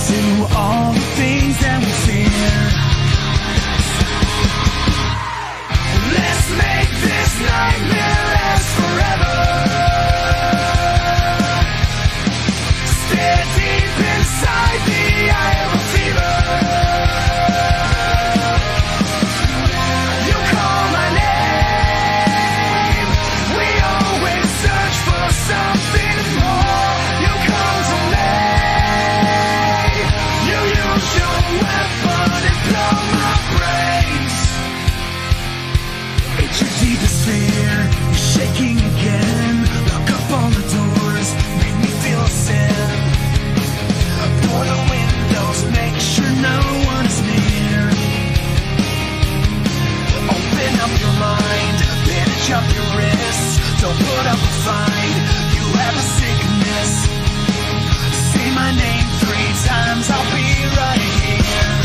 to all the things that we fear. Let's make this nightmare last forever. Stare deep inside the eye of a fever. You call my name. We always search for something more. You come to me. You use your weapon and blow my brains. It's your deepest fear. You're shaking again. Lock up all the doors. Make me feel a sin. Pour the windows. Make sure no one is near. Open up your mind. Bandage up your wrists. Don't put up a fight. You have a sickness. Say my name 3 times. I'll be right here.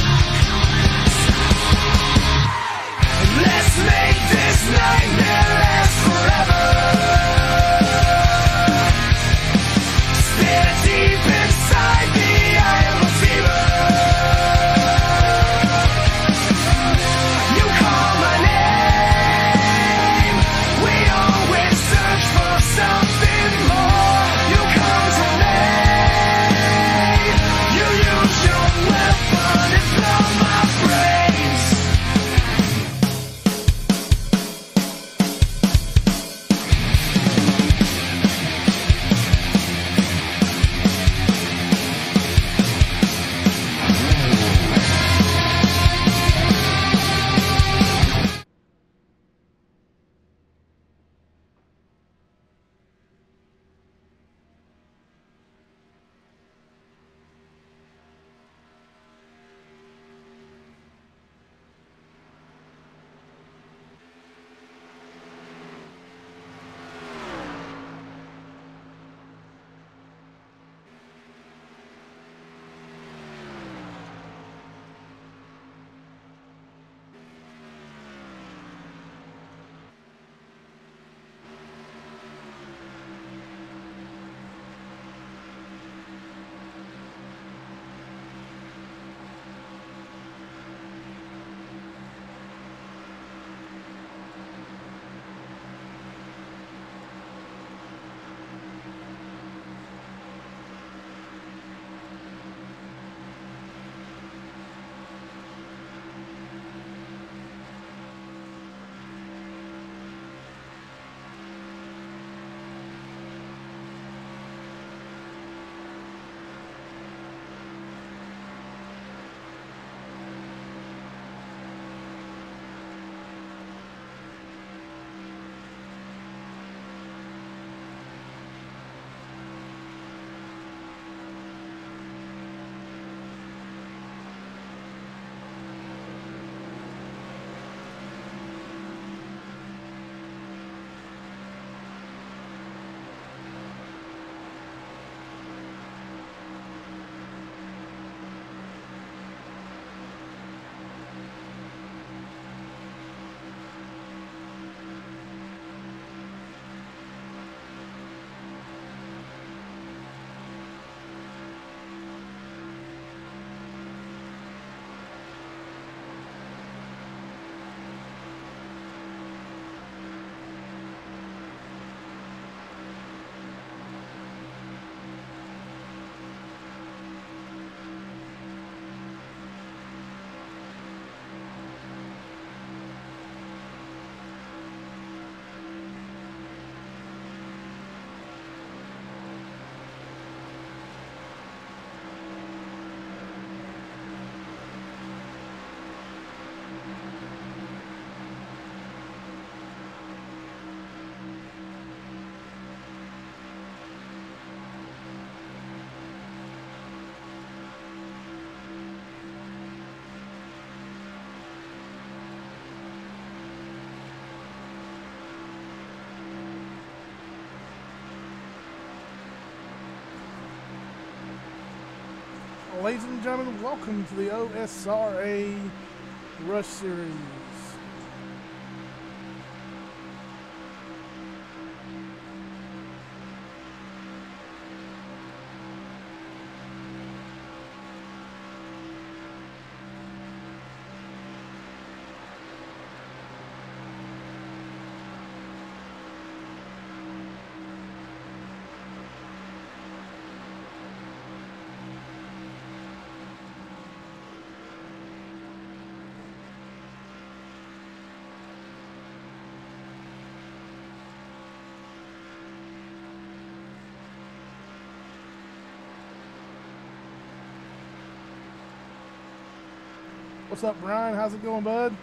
Let's make this nightmare last forever. Stare deep inside the eye of a fever. You call my name. We always search for something more. You come to me. You use your weapon and blow my brains. Ladies and gentlemen, welcome to the OSRA Rush Series. What's up, Brian? How's it going, bud?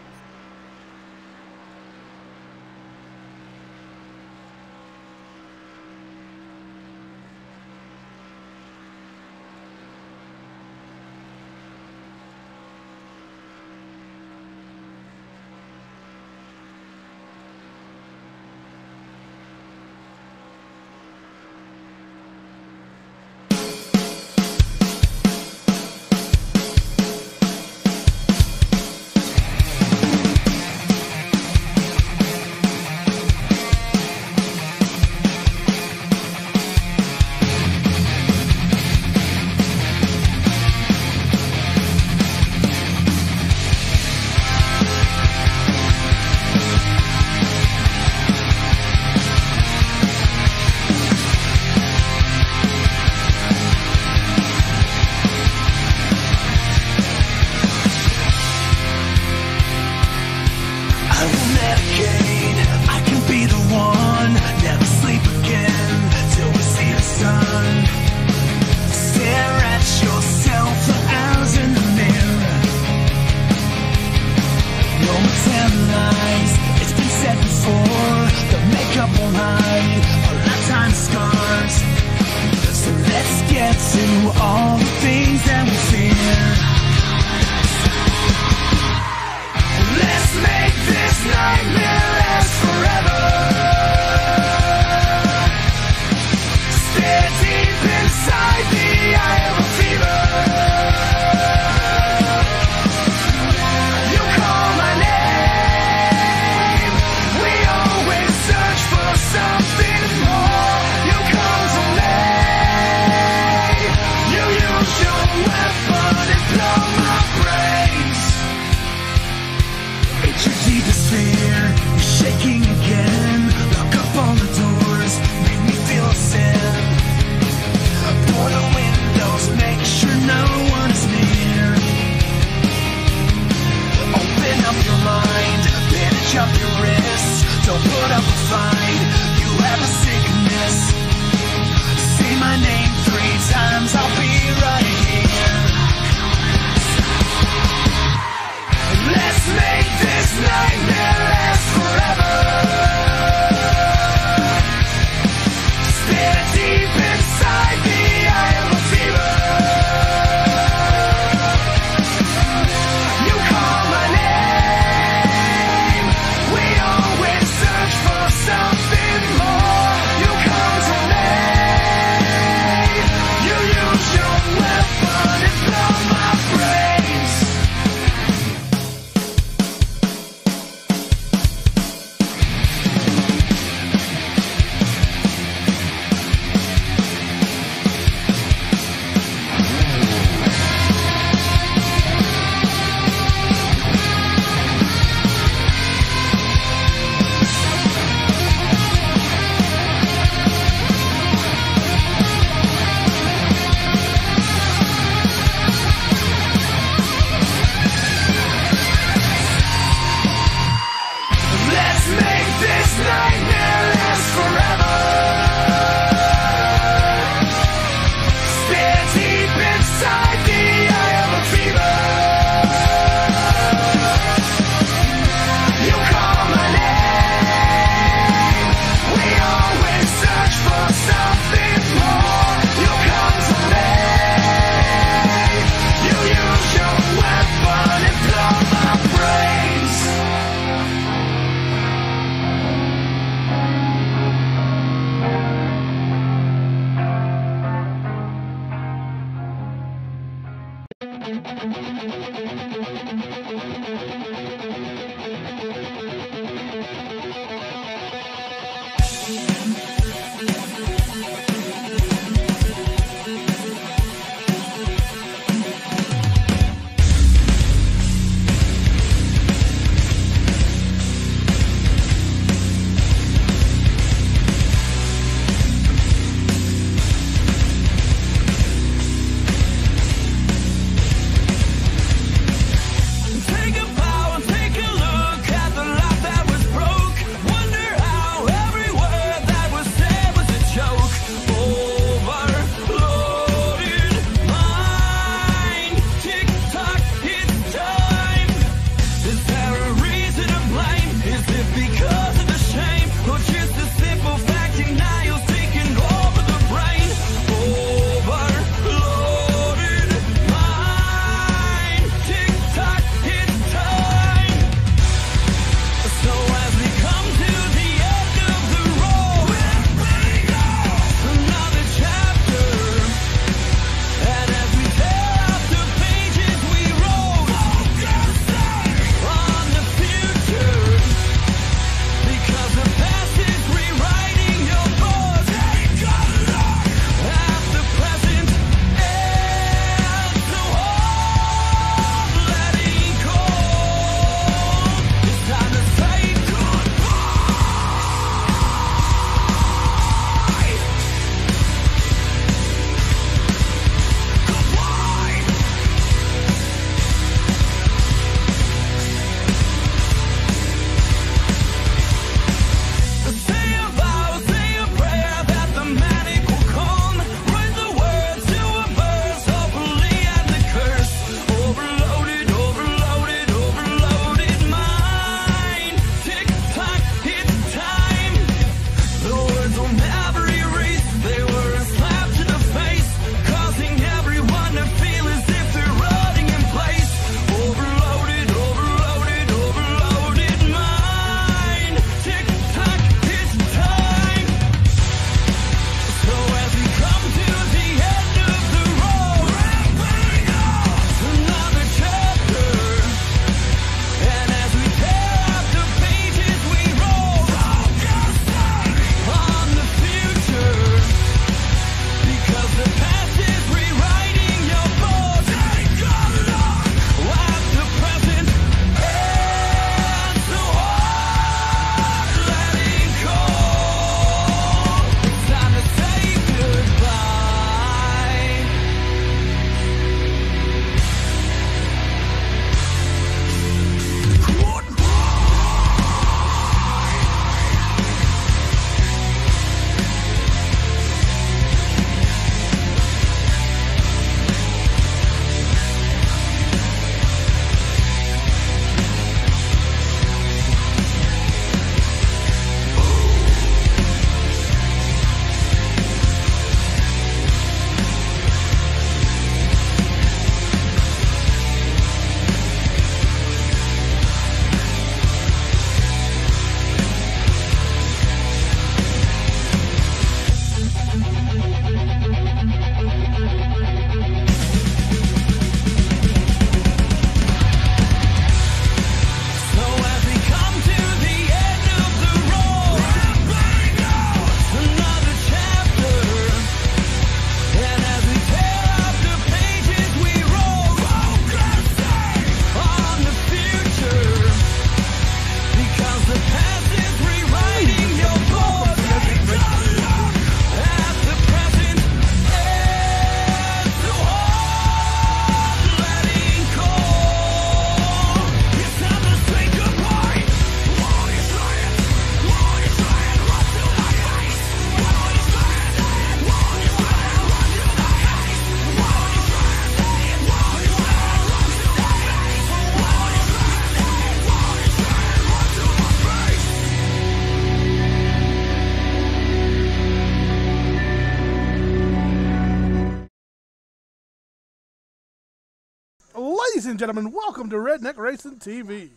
Ladies and gentlemen, welcome to Redneck Racing TV.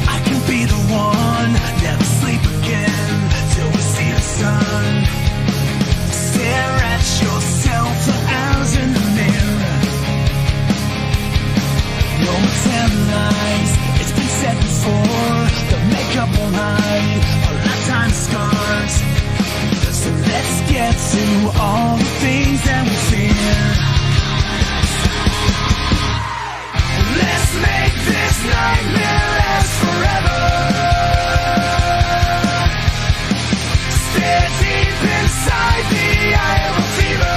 I can be the one, never sleep again till we see the sun. Stare at yourself for hours in the mirror. No more telling lies, it's been said before. The makeup won't hide a lifetime of scars. So let's get to all the things that we fear. Let's make this nightmare last forever. Stare deep inside the eye of a fever.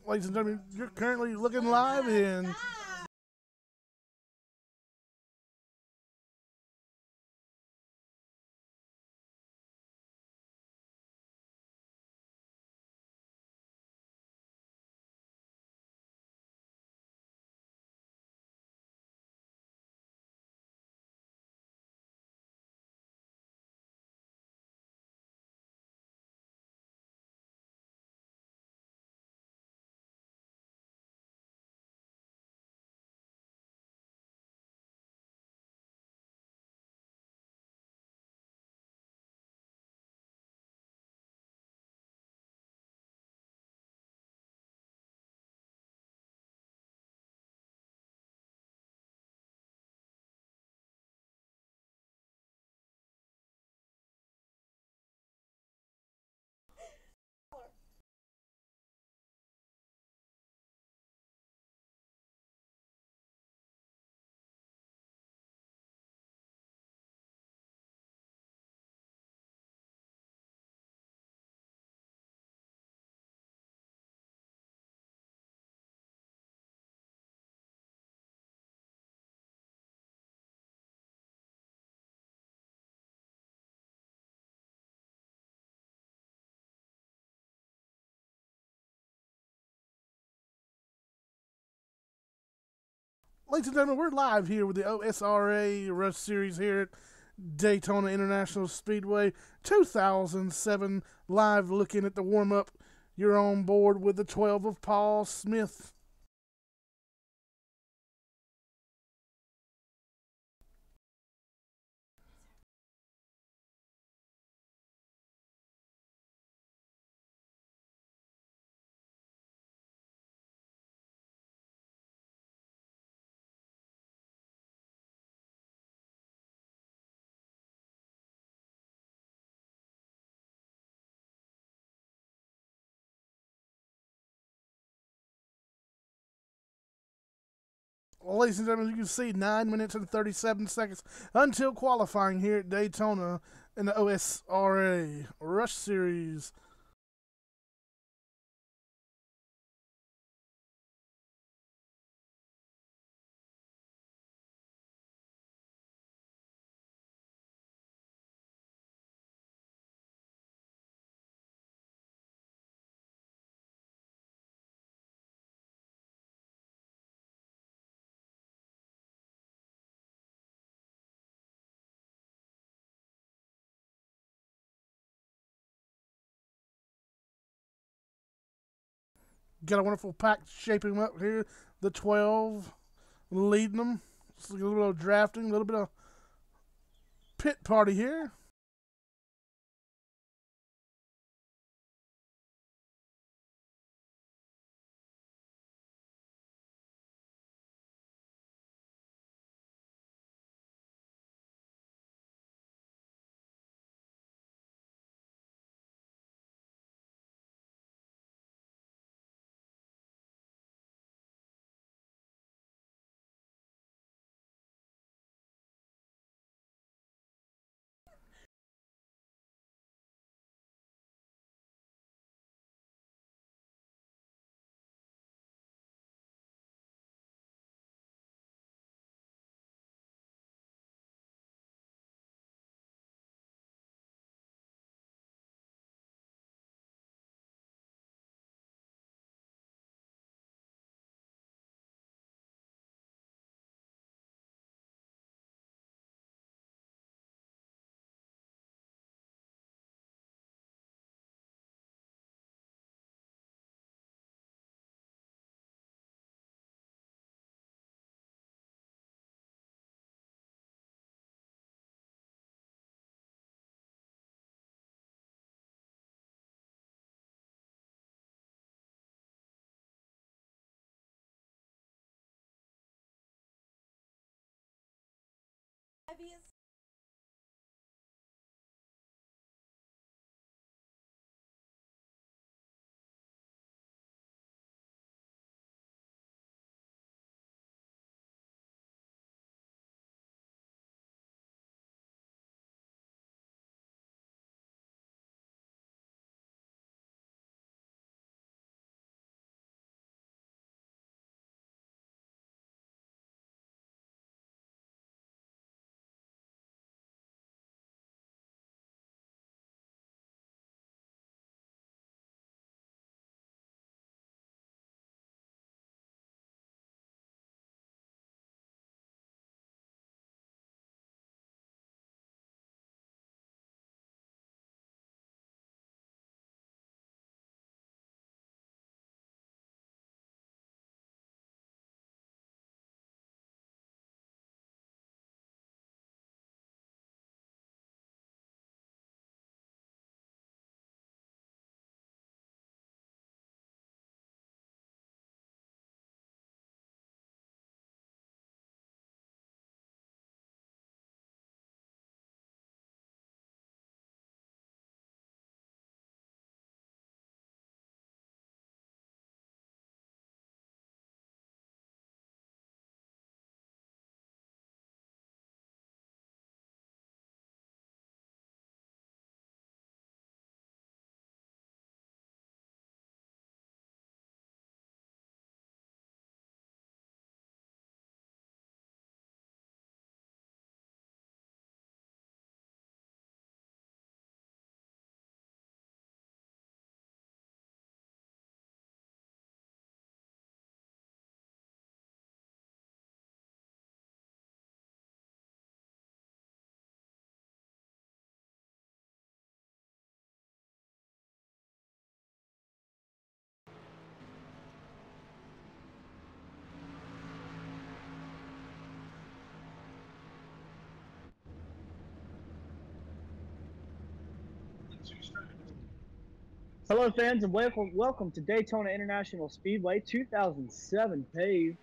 Ladies and gentlemen, you're currently looking live in Ladies and gentlemen, we're live here with the OSRA Rush Series here at Daytona International Speedway 2007. Live looking at the warm-up. You're on board with the 12 of Paul Smith. Ladies and gentlemen, you can see 9 minutes and 37 seconds until qualifying here at Daytona in the OSRA Rush Series. Got a wonderful pack shaping up here. The 12 leading them. Just a little bit of drafting, a little bit of pit party here. Hello, fans, and welcome to Daytona International Speedway 2007 paved.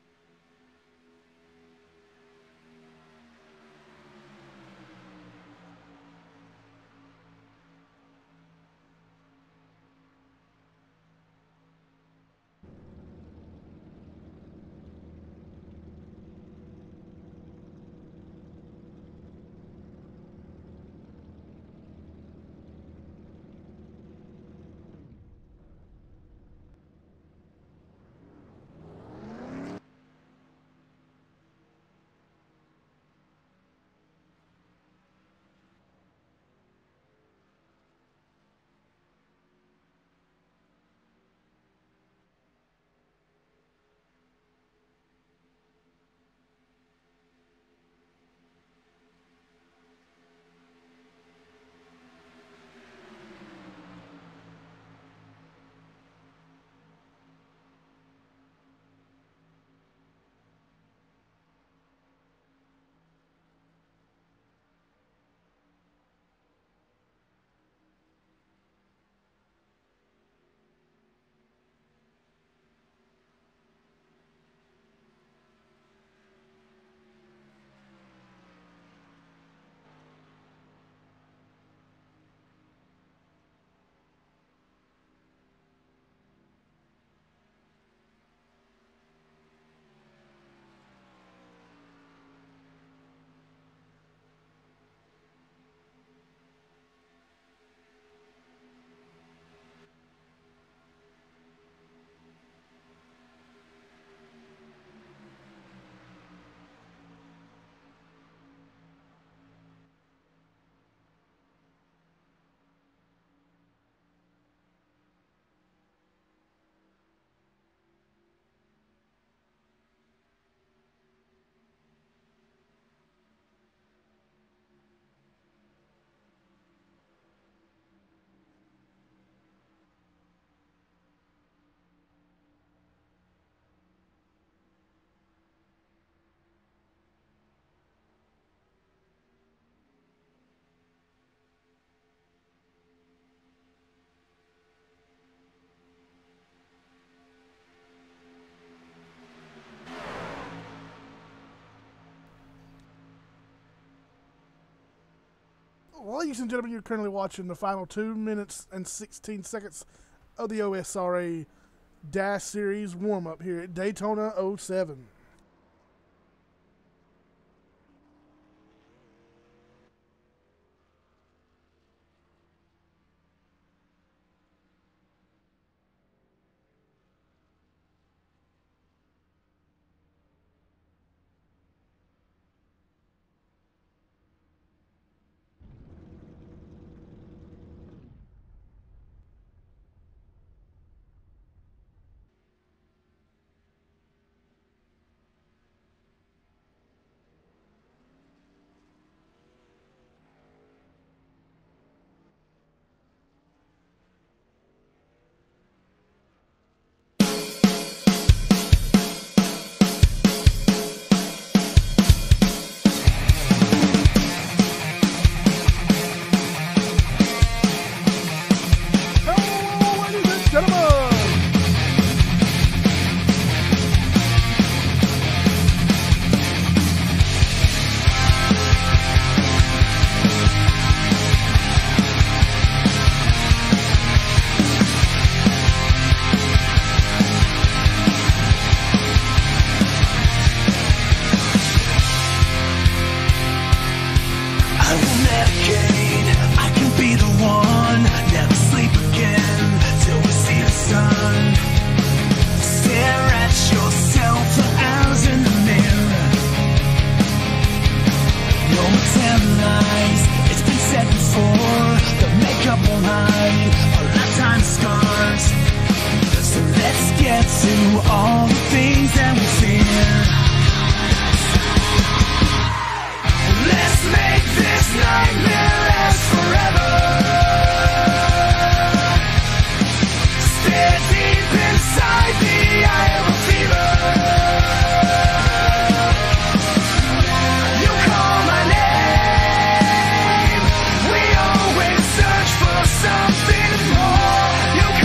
Ladies and gentlemen, you're currently watching the final 2 minutes and 16 seconds of the OSRA Dash Series warm-up here at Daytona 07. Something more. You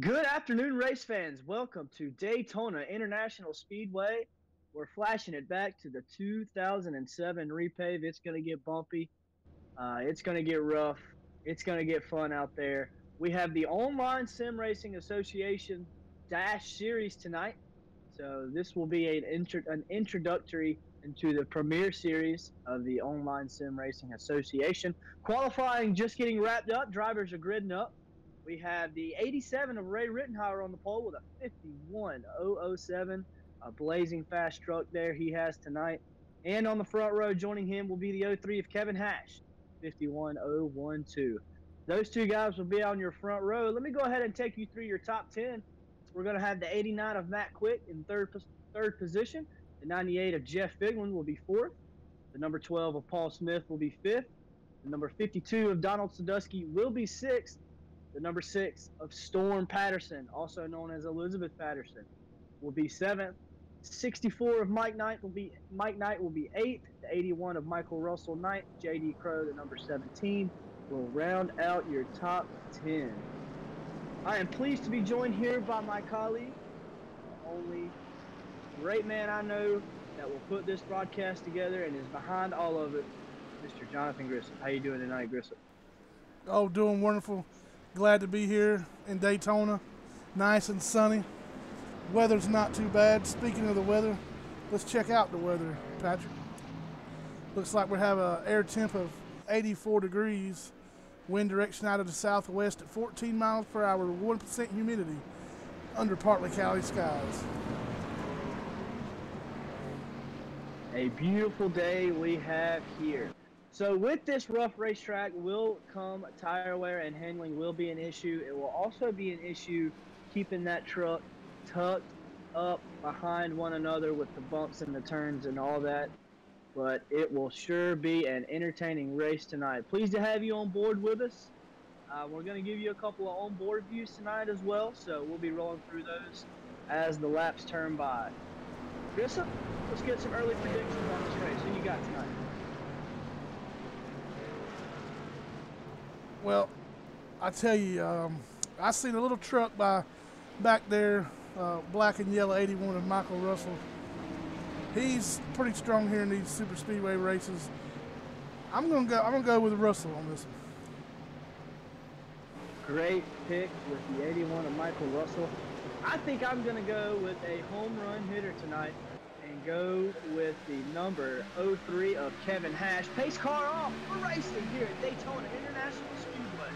Good afternoon, race fans. Welcome to Daytona International Speedway. We're flashing it back to the 2007 repave. It's going to get bumpy. It's going to get rough. It's going to get fun out there. We have the Online Sim Racing Association Dash Series tonight. So this will be an introductory into the premier series of the Online Sim Racing Association. Qualifying just getting wrapped up. Drivers are gridding up. We have the 87 of Ray Rittenhauer on the pole with a 51007, a blazing fast truck there he has tonight. And on the front row joining him will be the 03 of Kevin Hash, 51012. Those two guys will be on your front row. Let me go ahead and take you through your top 10. We're going to have the 89 of Matt Quick in third position. The 98 of Jeff Figlin will be fourth. The number 12 of Paul Smith will be fifth. The number 52 of Donald Sadusky will be sixth. The number 6 of Storm Patterson, also known as Elizabeth Patterson, will be seventh. 64 of Mike Knight will be eighth. The 81 of Michael Russell Knight, JD Crow, the number 17, will round out your top 10. I am pleased to be joined here by my colleague, the only great man I know that will put this broadcast together and is behind all of it, Mr. Jonathan Grissom. How you doing tonight, Grissom? Oh, doing wonderful. Glad to be here in Daytona. Nice and sunny. Weather's not too bad. Speaking of the weather, let's check out the weather, Patrick. Looks like we have an air temp of 84 degrees. Wind direction out of the southwest at 14 miles per hour, 1% humidity, under partly cloudy skies. A beautiful day we have here. So with this rough racetrack will come tire wear and handling will be an issue. It will also be an issue keeping that truck tucked up behind one another with the bumps and the turns and all that. But it will sure be an entertaining race tonight. Pleased to have you on board with us. We're going to give you a couple of on-board views tonight as well, so we'll be rolling through those as the laps turn by. Grissom, let's get some early predictions on this race. Who you got tonight? Well, I tell you, I seen a little truck back there, black and yellow 81 of Michael Russell. He's pretty strong here in these super speedway races. I'm gonna go with Russell on this one. Great pick with the 81 of Michael Russell. I think I'm gonna go with a home run hitter tonight and go with the number 03 of Kevin Hash. Pace car off. We're racing here at Daytona International Speedway.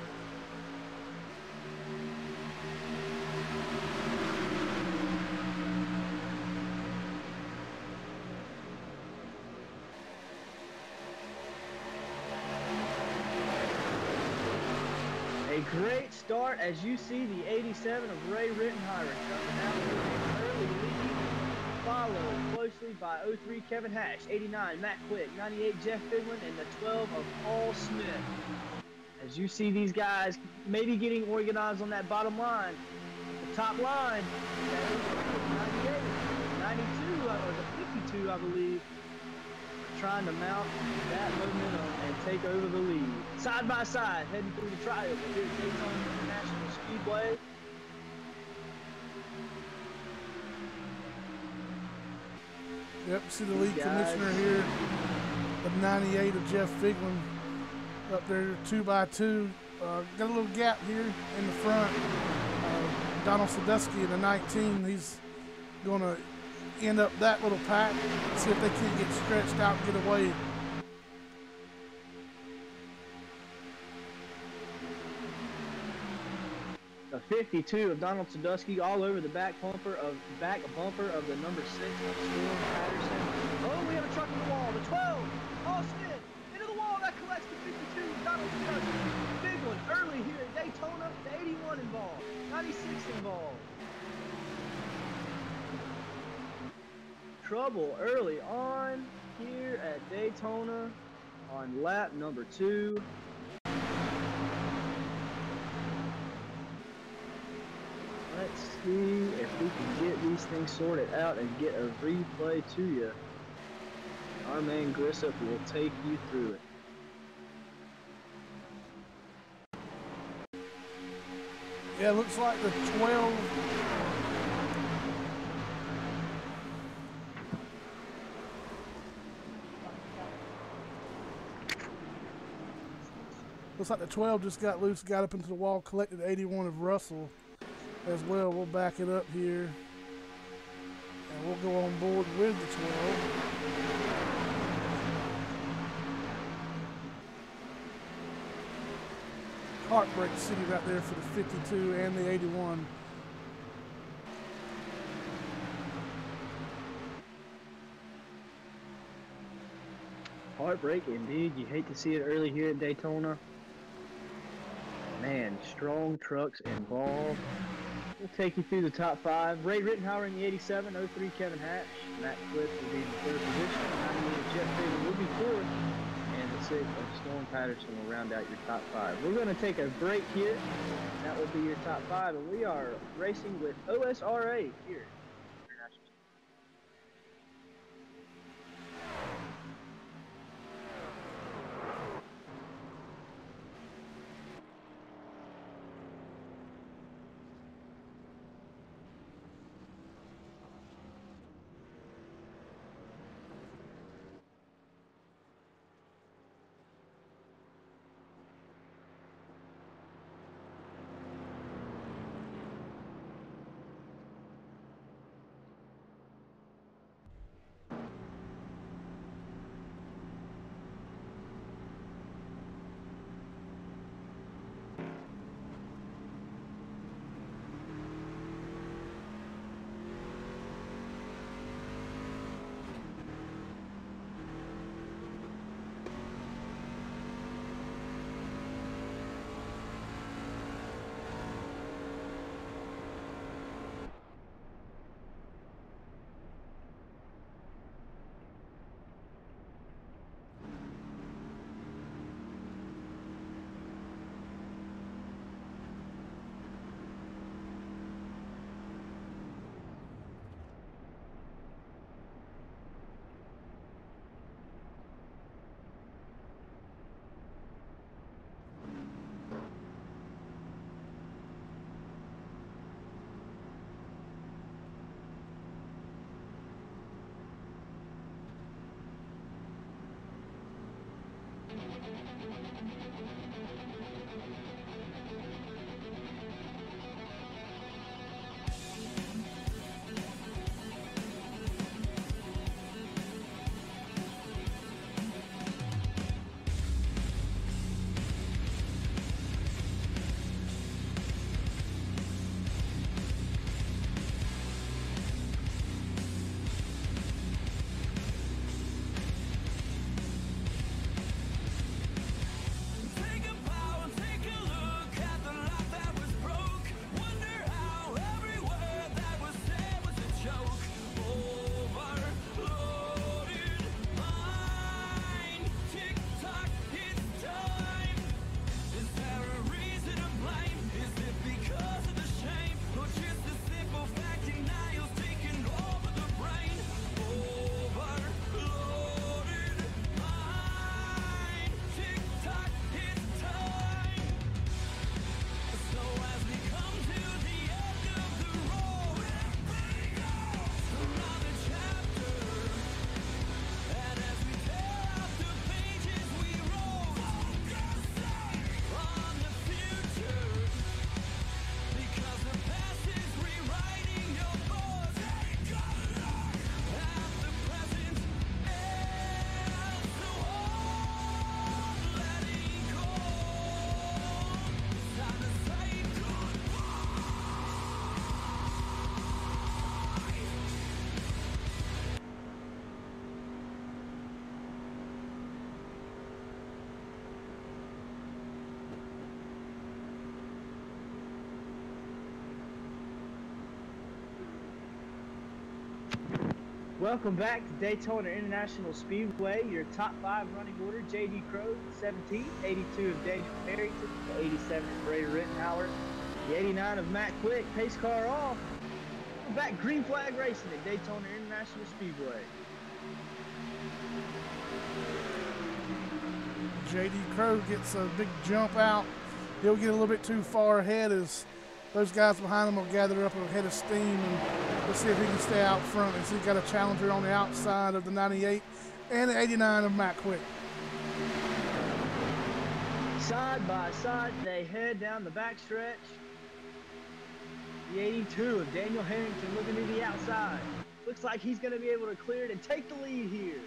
A great start as you see the 87 of Ray Rittenhauer jumping out with an early lead, followed closely by 03 Kevin Hash, 89 Matt Quick, 98 Jeff Figlin, and the 12 of Paul Smith. As you see these guys maybe getting organized on that bottom line, the top line, 98, 92, or the 52, I believe, trying to mount that momentum and take over the lead. Side by side, heading through the trioval here at Daytona International Speedway. Yep, see the lead commissioner here, the 98 of Jeff Figlin, up there 2x2. Got a little gap here in the front. Donald Sadusky in the 19, he's going to end up that little pack, see if they can't get stretched out and get away. The 52 of Donald Sadusky all over the back bumper of the number 6 of Storm Patterson. Oh, we have a truck in the wall. The 12, Paul Smith, into the wall. That collects the 52, Donald Sadusky. Big one early here at Daytona. The 81 involved, 96 involved. Trouble early on here at Daytona on lap number 2. Let's see if we can get these things sorted out and get a replay to you. Our man Grissom will take you through it. Yeah, looks like the 12. Looks like the 12 just got loose, got up into the wall, collected 81 of Russell as well. We'll back it up here. And we'll go on board with the 12. Heartbreak City right there for the 52 and the 81. Heartbreak indeed. You hate to see it early here at Daytona. Man, strong trucks involved. We'll take you through the top 5. Ray Rittenhauer in the 87, 03 Kevin Hatch. Matt Cliff will be in the 3rd position. 98 Jeff Bailey will be 4th. And the 6th of Storm Patterson will round out your top 5. We're going to take a break here. That will be your top 5. And we are racing with OSRA here. Welcome back to Daytona International Speedway. Your top 5 running order: J.D. Crowe, 17, 82 of Daniel Harrington, the 87 of Ray Rittenhauer, the 89 of Matt Quick. Pace car off. We're back green flag racing at Daytona International Speedway. J.D. Crowe gets a big jump out. He'll get a little bit too far ahead as those guys behind him will gather up a head of steam, and let's see if he can stay out front. As he's got a challenger on the outside of the 98 and the 89 of Matt Quick. Side by side, they head down the backstretch. The 82 of Daniel Harrington looking to the outside. Looks like he's going to be able to clear it and take the lead here.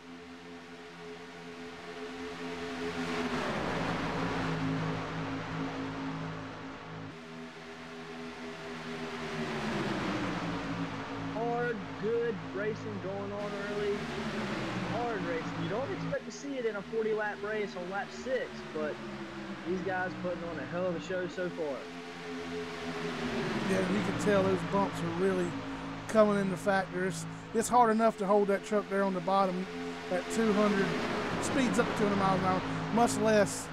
Hard, good racing going on early. Hard racing. You don't expect to see it in a 40-lap race on lap 6, but these guys putting on a hell of a show so far. Yeah, you can tell those bumps are really coming into factor. It's hard enough to hold that truck there on the bottom at 200, speeds up to 200 miles an hour, much less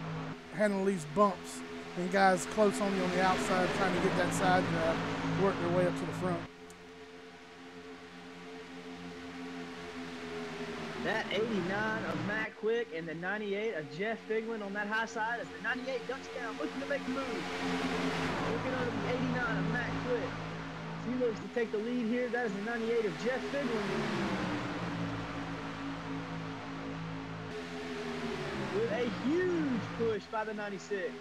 handle these bumps. And guys close on you on the outside trying to get that side drive, work their way up to the front. That 89 of Matt Quick and the 98 of Jeff Figman on that high side as the 98 ducks down, looking to make a move. Looking under the 89 of Matt Quick. As he looks to take the lead here, that is the 98 of Jeff Figman. With a huge push by the 96.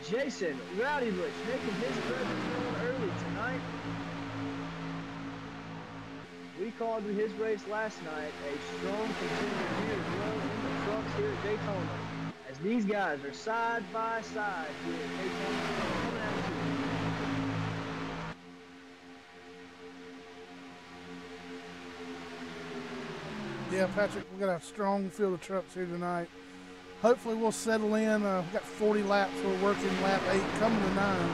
Jason Rowdy Bush making his presence known early tonight. We called his race last night a strong contender here as well in the trucks here at Daytona. As these guys are side by side here at Daytona coming out to you. Yeah, Patrick, we got a strong field of trucks here tonight. Hopefully we'll settle in. We've got 40 laps. We're working lap 8, coming to 9.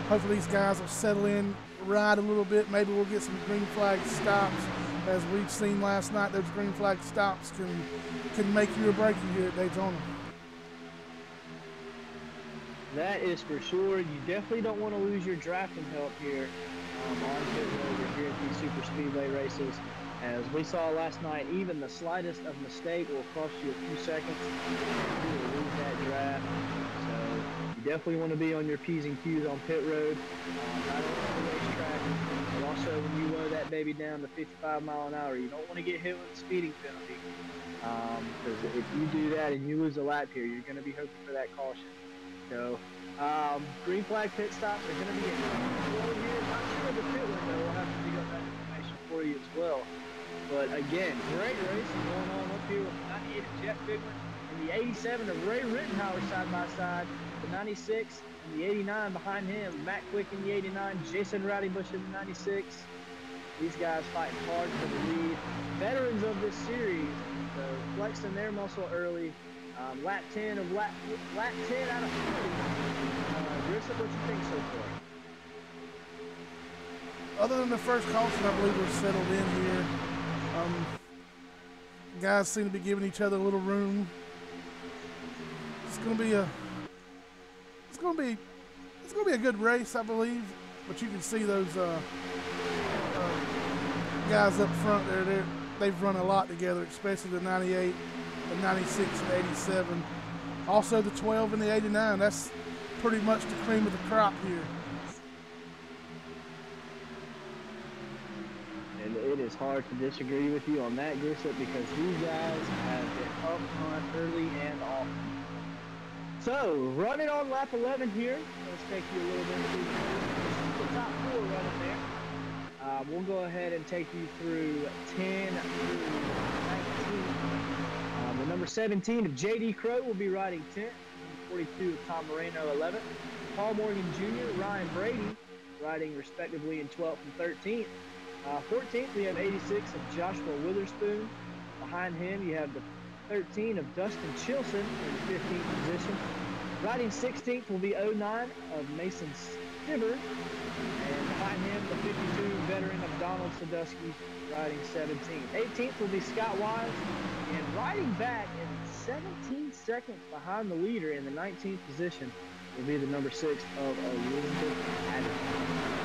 Hopefully these guys will settle in, ride a little bit. Maybe we'll get some green flag stops. As we've seen last night, those green flag stops can make you or break you here at Daytona. That is for sure. You definitely don't want to lose your drafting help here on pit road here at these super speedway races. As we saw last night, even the slightest of mistake will cost you a few seconds. You will lose that draft. So you definitely want to be on your P's and Q's on pit road, not only on the racetrack, but also when you lower that baby down to 55 miles an hour. You don't want to get hit with a speeding penalty. Because if you do that and you lose a lap here, you're going to be hoping for that caution. So, green flag pit stops are going to be well here. Not sure the pit window. We'll have to dig up that information for you as well. But again, great racing going on up here with the 98 of Jeff Figman and the 87 of Ray Rittenhauer side by side. The 96 and the 89 behind him. Matt Quick in the 89, Jason Rowdy Bush in the 96. These guys fighting hard for the lead. Veterans of this series, so flexing their muscle early. Lap 10 of lap 10 out of 40. Grissom, what you think so far? Other than the first caution, I believe we're settled in here. Guys seem to be giving each other a little room. It's gonna be a good race, I believe. But you can see those guys up front there. They've run a lot together, especially the 98, the 96, and 87. Also the 12 and the 89. That's pretty much the cream of the crop here. And it is hard to disagree with you on that, Grissett, because these guys have been up front early and often. So, running on lap 11 here. Let's take you a little bit through the top 4 running there. We'll go ahead and take you through 10 through 19. The number 17 of J.D. Crow will be riding 10th. 42 of Tom Moreno, 11th. Paul Morgan Jr., Ryan Brady riding respectively in 12th and 13th. 14th, we have 86 of Joshua Witherspoon. Behind him, you have the 13 of Dustin Chilson in 15th position. Riding 16th will be 09 of Mason Stibber. And behind him, the 52 veteran of Donald Sadusky riding 17th. 18th will be Scott Wise. And riding back in 17 seconds behind the leader in the 19th position will be the number 6 of Elizabeth Addison.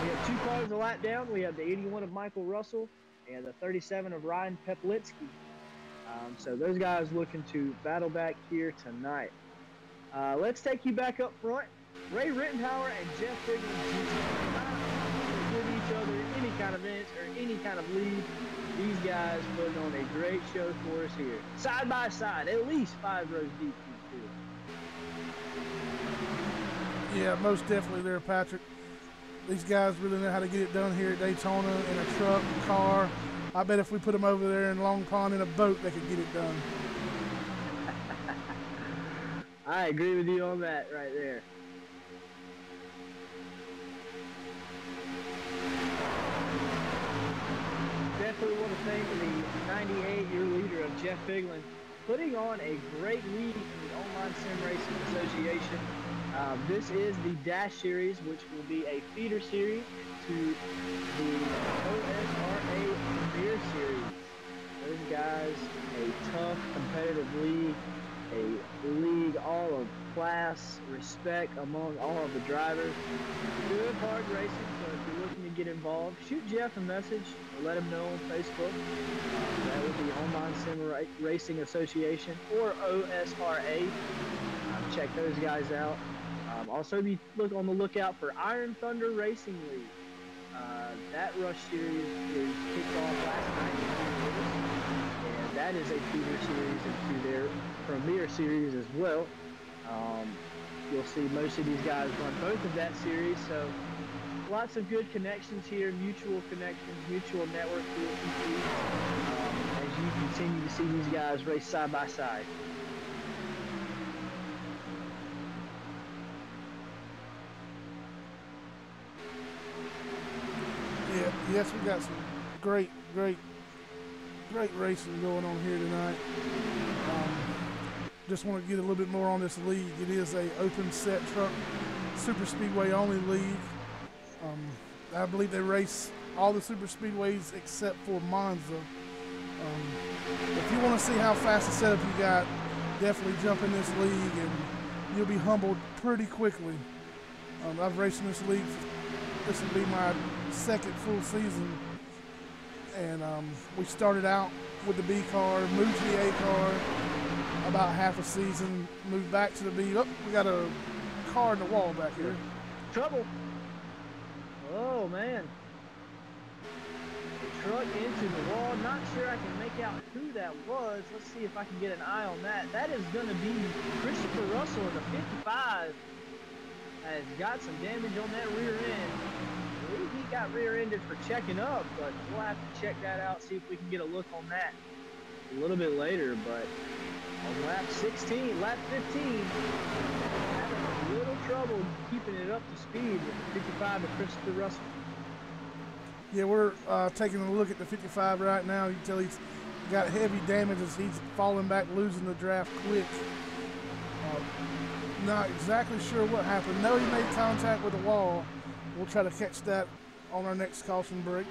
We have 2 cars a lap down. We have the 81 of Michael Russell and the 37 of Ryan Peplitsky. So those guys looking to battle back here tonight. Let's take you back up front. Ray Rittenhauer and Jeff Figlin with each other in any kind of events or any kind of league. These guys putting on a great show for us here. Side by side, at least 5 rows deep. Yeah, most definitely there, Patrick. These guys really know how to get it done here at Daytona in a truck, car. I bet if we put them over there in Long Pond in a boat, they could get it done. I agree with you on that right there. Definitely want to thank the 98-year leader of Jeff Figlin, putting on a great league in the Online Sim Racing Association. This is the Dash Series, which will be a feeder series to the OSRA Premier Series. Those guys, a tough, competitive league, a league all of class, respect among all of the drivers. Good, hard racing, so if you're looking to get involved, shoot Jeff a message or let him know on Facebook. That would be Online Sim Racing Association or OSRA. Check those guys out. Also, look on the lookout for Iron Thunder Racing League. That Rush Series is kicked off last night, and that is a feeder series into their Premier Series as well. You'll see most of these guys run both of that series, so lots of good connections here, mutual connections, mutual network as you continue to see these guys race side by side. Yeah, yes, we got some great racing going on here tonight. Just want to get a little bit more on this league. It is a open set truck super speedway only league. I believe they race all the super speedways except for Monza. If you want to see how fast a setup you got, definitely jump in this league and you'll be humbled pretty quickly. I've raced in this league. This will be my second full season, and we started out with the B car, moved to the A car about half a season, moved back to the B. Oh, we got a car in the wall back here. Trouble. Oh, man. A truck into the wall. Not sure I can make out who that was. Let's see if I can get an eye on that. That is going to be Christopher Russell in the 55. Has got some damage on that rear end. I believe he got rear-ended for checking up, but we'll have to check that out, see if we can get a look on that a little bit later. But on lap 15, having a little trouble keeping it up to speed with the 55 of Christopher Russell. Yeah, we're taking a look at the 55 right now. You can tell he's got heavy damage as he's falling back, losing the draft quick. Not exactly sure what happened. No, he made contact with the wall. We'll try to catch that on our next caution break.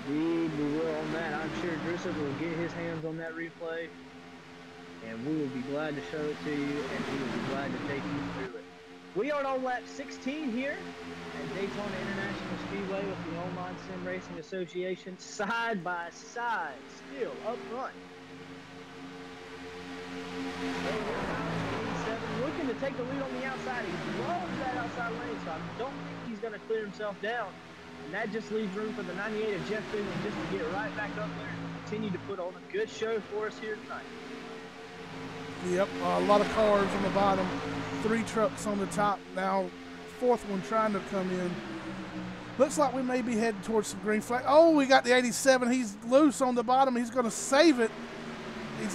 Indeed, we will on that. I'm sure Driscoll will get his hands on that replay, and we will be glad to show it to you, and we will be glad to take you through it. We are on lap 16 here at Daytona International Speedway with the Online Sim Racing Association, side by side, still up front. Looking to take the lead on the outside. He loves that outside lane, so I don't think he's going to clear himself down. And that just leaves room for the 98 of Jeff Figlin just to get right back up there and continue to put on a good show for us here tonight. Yep, a lot of cars on the bottom, 3 trucks on the top. Now, 4th one trying to come in. Looks like we may be heading towards some green flag. Oh, we got the 87. He's loose on the bottom. He's going to save it.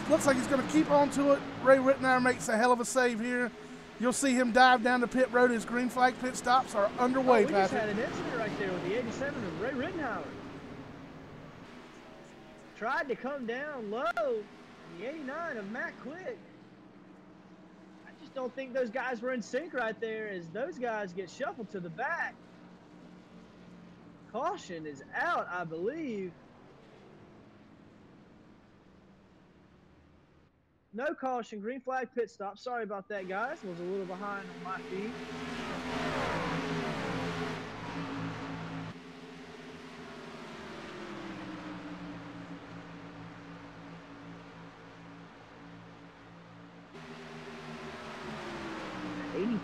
Looks like he's going to keep on to it. Ray Rittenauer makes a hell of a save here. You'll see him dive down the pit road. His green flag pit stops are underway, we Patrick. Just had an incident right there with the 87 of Ray Rittenauer. Tried to come down low. And the 89 of Matt Quick. I just don't think those guys were in sync right there as those guys get shuffled to the back. Caution is out, I believe. No caution, green flag pit stop. Sorry about that, guys. Was a little behind on my feed.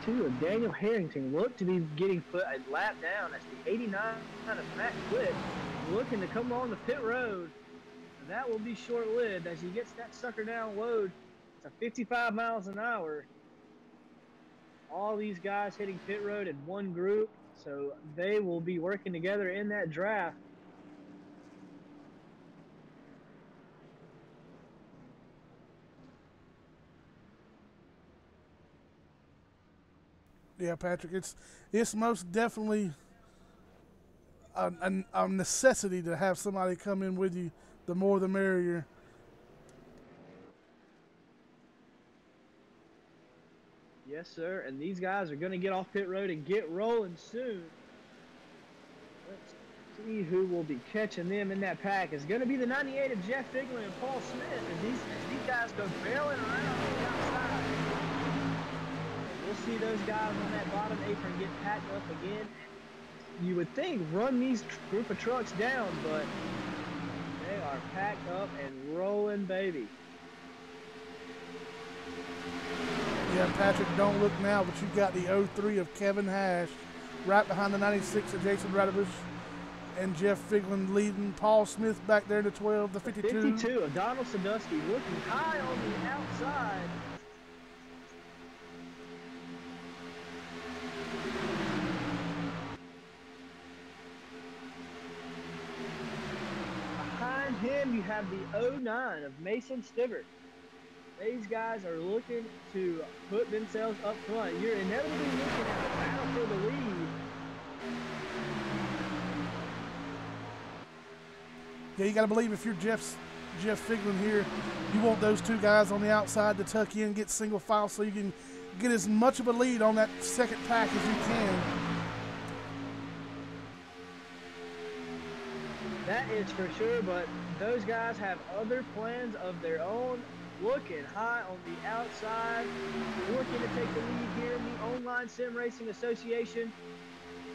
52 of Daniel Harrington looked to be getting put a lap down as the 89 of Matt Quick looking to come on the pit road. And that will be short-lived as he gets that sucker down load to 55 miles an hour. All these guys hitting pit road in one group, so they will be working together in that draft. Yeah, Patrick, it's most definitely a necessity to have somebody come in with you. The more, the merrier. Yes, sir. And these guys are going to get off pit road and get rolling soon. Let's see who will be catching them in that pack. It's going to be the 98 of Jeff Figlin and Paul Smith as these guys go barreling around on the outside. We'll see those guys on that bottom apron get packed up again. You would think run these group of trucks down, but they are packed up and rolling, baby. Yeah, Patrick, don't look now, but you've got the 03 of Kevin Hash right behind the 96 of Jason Radovich and Jeff Figlin leading. Paul Smith back there to 12, the 52. 52 of Donald Sadusky looking high on the outside. Behind him, you have the 09 of Mason Stivert. These guys are looking to put themselves up front. You're inevitably looking at a battle for the lead. Yeah, you got to believe if you're Jeff Figlin here, you want those two guys on the outside to tuck in, get single file so you can get as much of a lead on that second pack as you can. That is for sure, but those guys have other plans of their own. Looking high on the outside, looking to take the lead here in the Online Sim Racing Association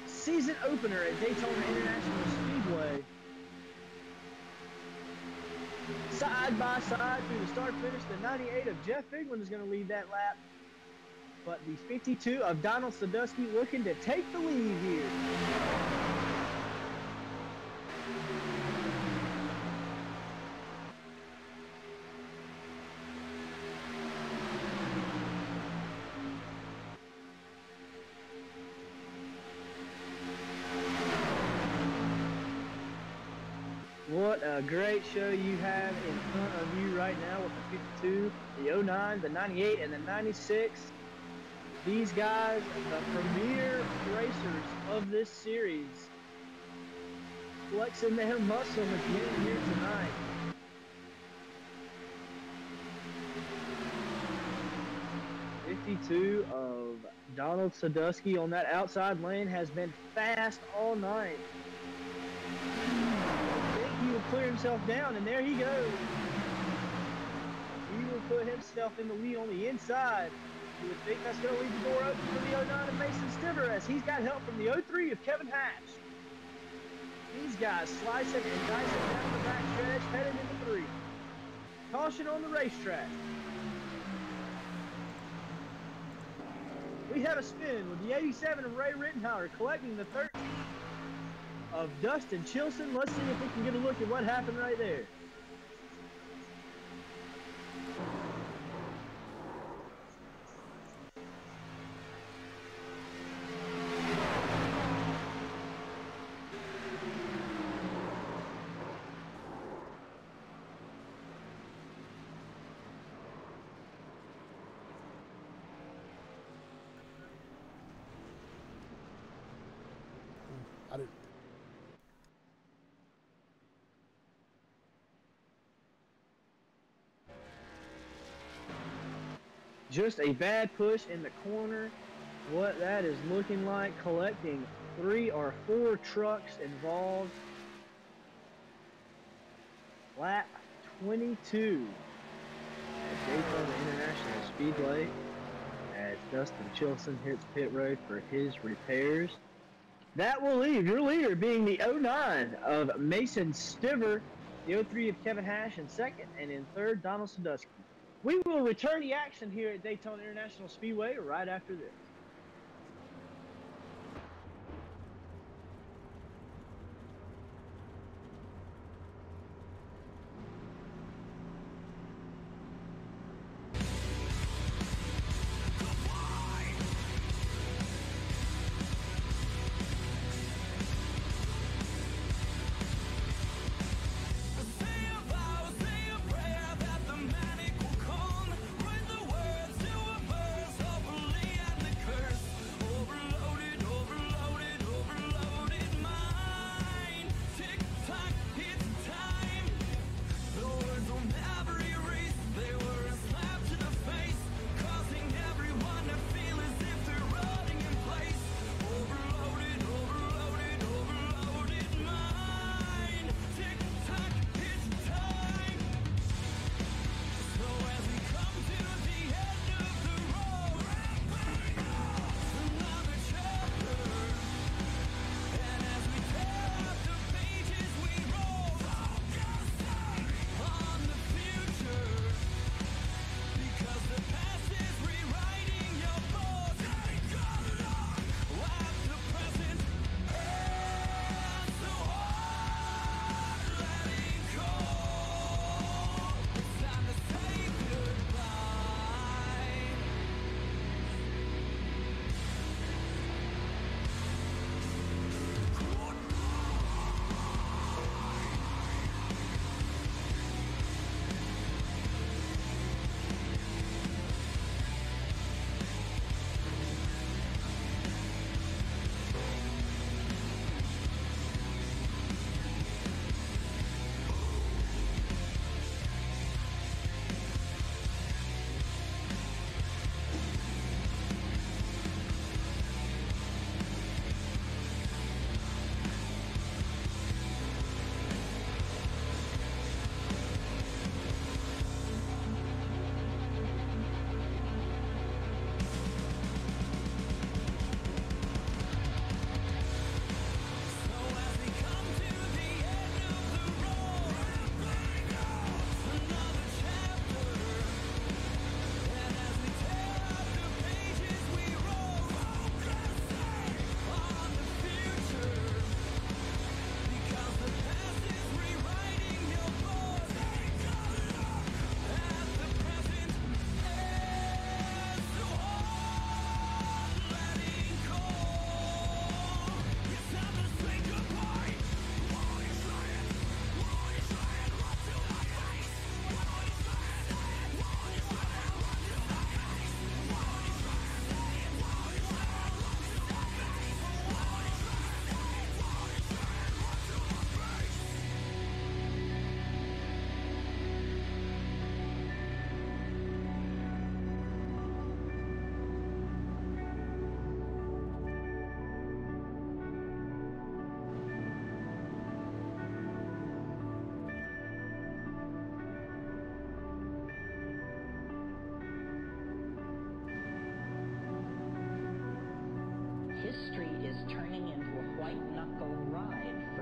season opener at Daytona International Speedway. Side by side through the start finish, the 98 of Jeff Figlin is going to lead that lap. But the 52 of Donald Sadusky looking to take the lead here. What a great show you have in front of you right now with the 52, the 09, the 98, and the 96. These guys, the premier racers of this series, flexing their muscle again here tonight. .52 of Donald Sadusky on that outside lane has been fast all night. He will clear himself down, and there he goes. He will put himself in the lead on the inside. You would think that's going to leave the door open for the 09 of Mason Stiver as he's got help from the 03 of Kevin Hatch. These guys slicing and dicing down the back stretch, headed into 3. Caution on the racetrack. We have a spin with the 87 of Ray Rittenhauer collecting the 13 of Dustin Chilson. Let's see if we can get a look at what happened right there. I didn't. Just a bad push in the corner. What that is looking like, collecting 3 or 4 trucks involved. Lap 22 at Daytona International Speedway as Dustin Chilson hits pit road for his repairs. That will leave your leader being the 09 of Mason Stiver, the 03 of Kevin Hash in second, and in third, Donald Sadusky. We will return the action here at Daytona International Speedway right after this.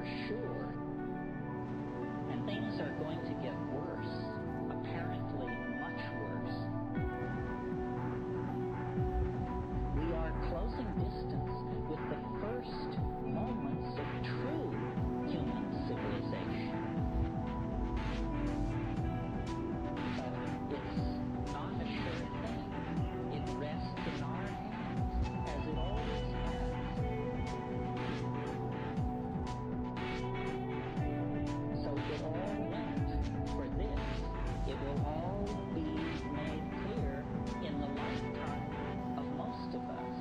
for sure. And things are going to get worse, apparently much worse. We are closing distance with the first moments of true human civilization. But it's not a sure thing. It rests in our hands, as it always has. So it all went for this. It will all be made clear in the lifetime of most of us.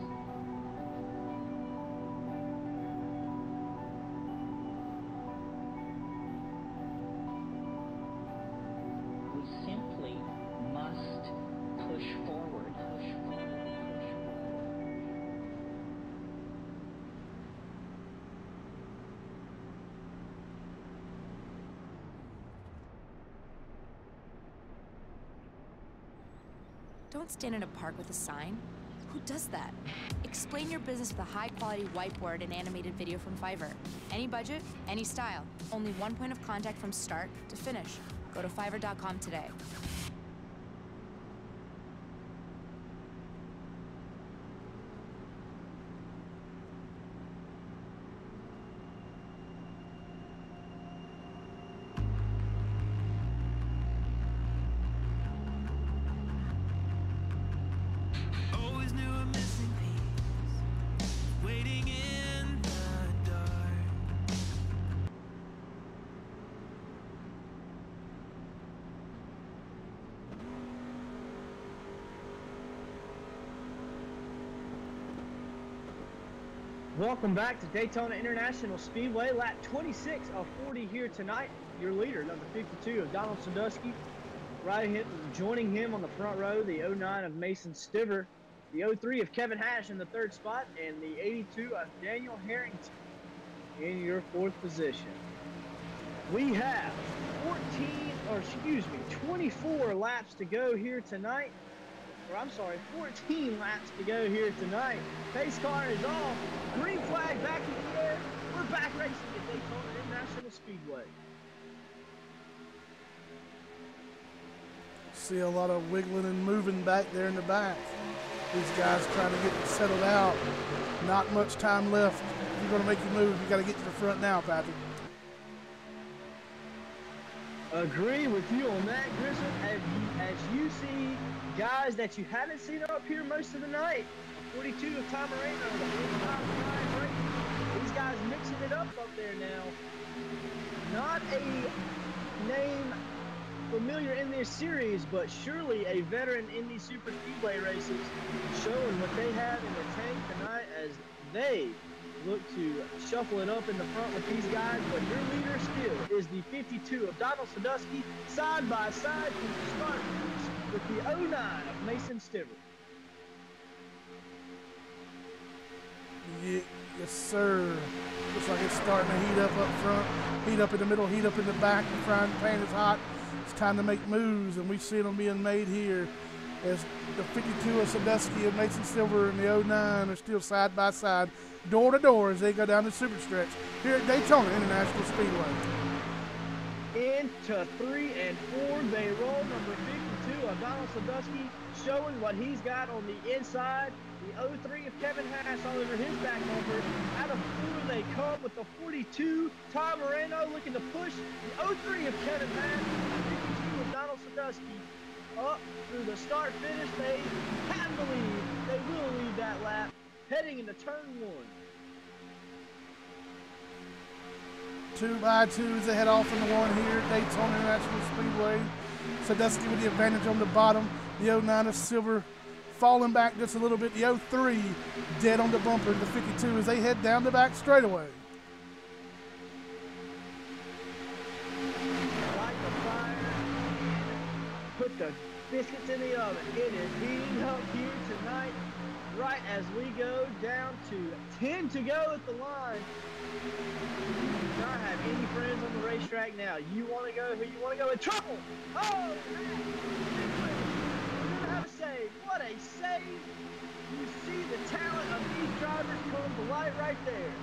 We simply must push forward, push forward, push forward. Don't stand in a park with a sign. Who does that? Explain your business with a high-quality whiteboard and animated video from Fiverr. Any budget, any style. Only one point of contact from start to finish. Go to Fiverr.com today. Always knew a missing piece, waiting in the dark. Welcome back to Daytona International Speedway, lap 26 of 40 here tonight. Your leader, number 52 of Donald Sandusky. Joining him on the front row, the 09 of Mason Stiver, the 03 of Kevin Hash in the third spot, and the 82 of Daniel Harrington in your fourth position. We have 24 laps to go here tonight. 14 laps to go here tonight. Pace car is off. Green flag back in the air. We're back racing at Daytona International Speedway. See a lot of wiggling and moving back there in the back. These guys trying to get settled out. Not much time left. If you're going to make your move, you got to get to the front now, Patrick. Agree with you on that, Grissom. As you see guys that you haven't seen up here most of the night. 42 of Tom Moreno, the 45 of Ryan Brady. These guys mixing it up there now. Not a name familiar in this series, but surely a veteran in these super speedway races, showing what they have in the tank tonight as they look to shuffle it up in the front with these guys. But your leader still is the 52 of Donald Sandusky, side by side from the start with the 09 of Mason Stiver. Yeah, yes, sir. Looks like it's starting to heat up front, heat up in the middle, heat up in the back. The frying pan is hot. It's time to make moves, and we see them being made here as the 52 of Sandusky and Mason Silver and the 09 are still side by side, door to door as they go down the super stretch here at Daytona International Speedway. Into 3 and 4 they roll. Number 52 of Donald Sandusky showing what he's got on the inside. The 03 of Kevin Haas all over his back bumper. Out of 4 they come with the 42 Tom Moreno looking to push the 03 of Kevin Haas. The 52 of Donald Sandusky up through the start finish. They have to leave. They will leave that lap heading into turn 1. 2 by 2 as they head off in the one here at Daytona International Speedway. Sandusky with the advantage on the bottom. The 09 of Silver falling back just a little bit. The 03 dead on the bumper. The 52 as they head down the back straightaway. Light the fire. Put the biscuits in the oven. It is heating up here tonight. Right as we go down to 10 to go at the line. You do not have any friends on the racetrack now. You want to go who you want to go in trouble. Oh, man. We're going to have a save. What a save. You see the talent of these drivers come to light right there.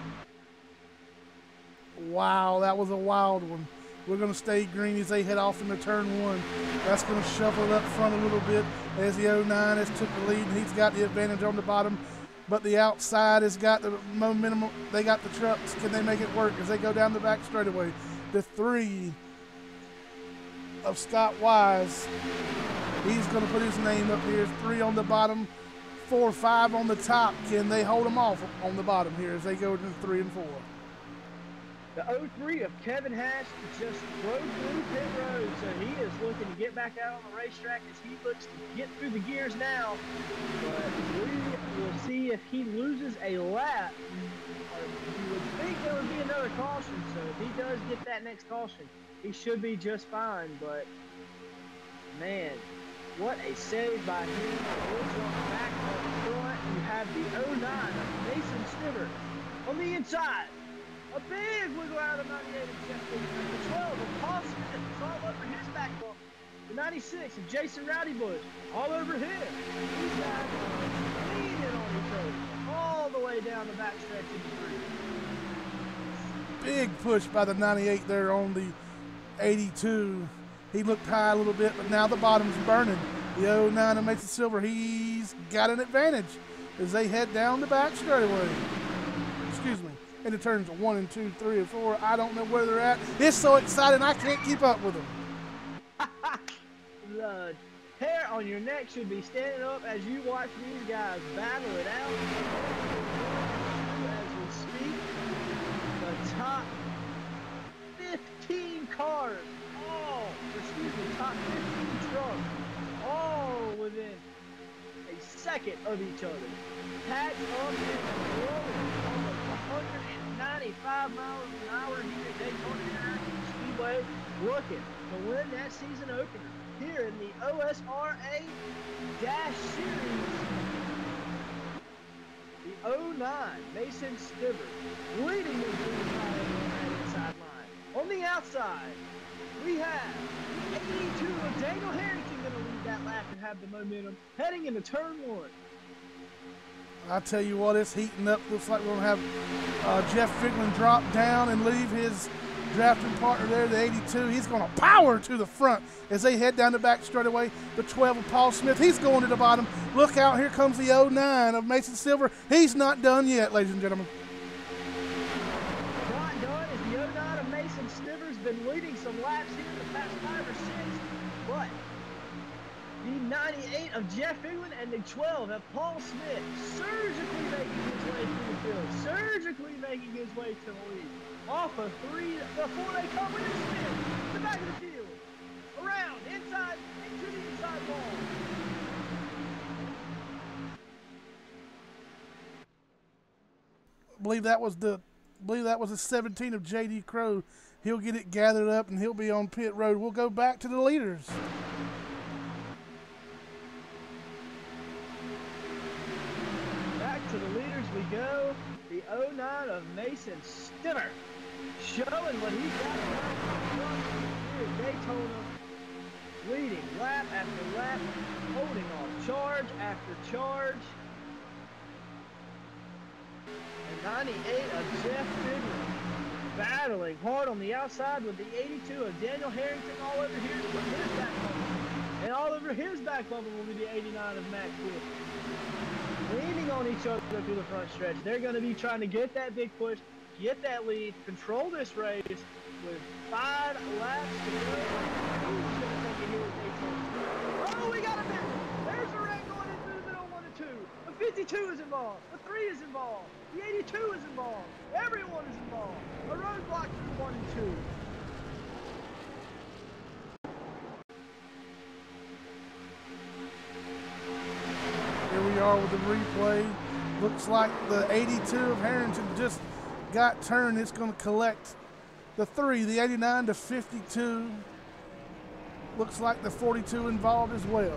Wow, that was a wild one. We're going to stay green as they head off into turn one. That's going to shuffle it up front a little bit as the 09 has took the lead, and he's got the advantage on the bottom. But the outside has got the momentum. They got the trucks. Can they make it work as they go down the back straightaway? The 3 of Scott Wise. He's going to put his name up here. 3 on the bottom, 4, 5 on the top. Can they hold them off on the bottom here as they go to 3 and 4? The 03 of Kevin Hatch just broke through pit road, so he is looking to get back out on the racetrack as he looks to get through the gears now. But we will see if he loses a lap. You would think there would be another caution, so if he does get that next caution, he should be just fine. But man, what a save by him. Woods on the back on the front. You have the 09 of Mason Stiver on the inside. A big wiggle out of 98 of Jeff Wiggins. The 12 of Paul Smith is all over his back bump. The 96 of Jason Rowdy Bush all over him. These guys are leaning on each other all the way down the back stretch of the 3. Big push by the 98 there on the 82. He looked high a little bit, but now the bottom's burning. The 09 of Mason Silver, he's got an advantage as they head down the back straightaway. Excuse me. Into turns 1 and 2, 3 and 4. I don't know where they're at. It's so exciting, I can't keep up with them. The hair on your neck should be standing up as you watch these guys battle it out. As we speak, the top 15 cars, top 15 trucks, all within a second of each other. Packed up and rolling almost 195 miles an hour here at Daytona International Speedway, looking to win that season opener here in the OSRA Dash Series. The 09 Mason Stiver leading the inside line. On the outside, we have the 82 of Daniel Harrington going to lead that lap and have the momentum heading into turn 1. I tell you what, it's heating up. Looks like we're going to have Jeff Figlin drop down and leave his drafting partner there, the 82. He's going to power to the front as they head down the back straightaway. The 12 of Paul Smith, he's going to the bottom. Look out, here comes the 09 of Mason Silver. He's not done yet, ladies and gentlemen. Not done as the 09 of Mason Stiver's been leading some laps here in the past 5 or 6, but the 98 of Jeff England and the 12 of Paul Smith surgically making his way through the field, surgically making his way to the lead. Off of 3 before they come with a spin, the back of the field, around, inside, into the inside wall. I believe that was the 17 of J.D. Crow. He'll get it gathered up and he'll be on pit road. We'll go back to the leaders. To the leaders we go. The 09 of Mason Stiver showing what he's got here at Daytona, leading lap after lap, holding on charge after charge. And 98 of Jeff Figlin battling hard on the outside with the 82 of Daniel Harrington all over here with his back bumper. And all over his back bumper will be the 89 of Matt Quick. Leaning on each other through the front stretch. They're going to be trying to get that big push, get that lead, control this race with 5 laps to go. Who's going to take it here at Daytona? Oh, we got a minute. There's a rain going in through the middle, 1 and 2. The 52 is involved. The 3 is involved. The 82 is involved. Everyone is involved. A roadblock through 1 and 2. Here we are with the replay. Looks like the 82 of Harrington just got turned. It's going to collect the 3, the 89 to 52. Looks like the 42 involved as well.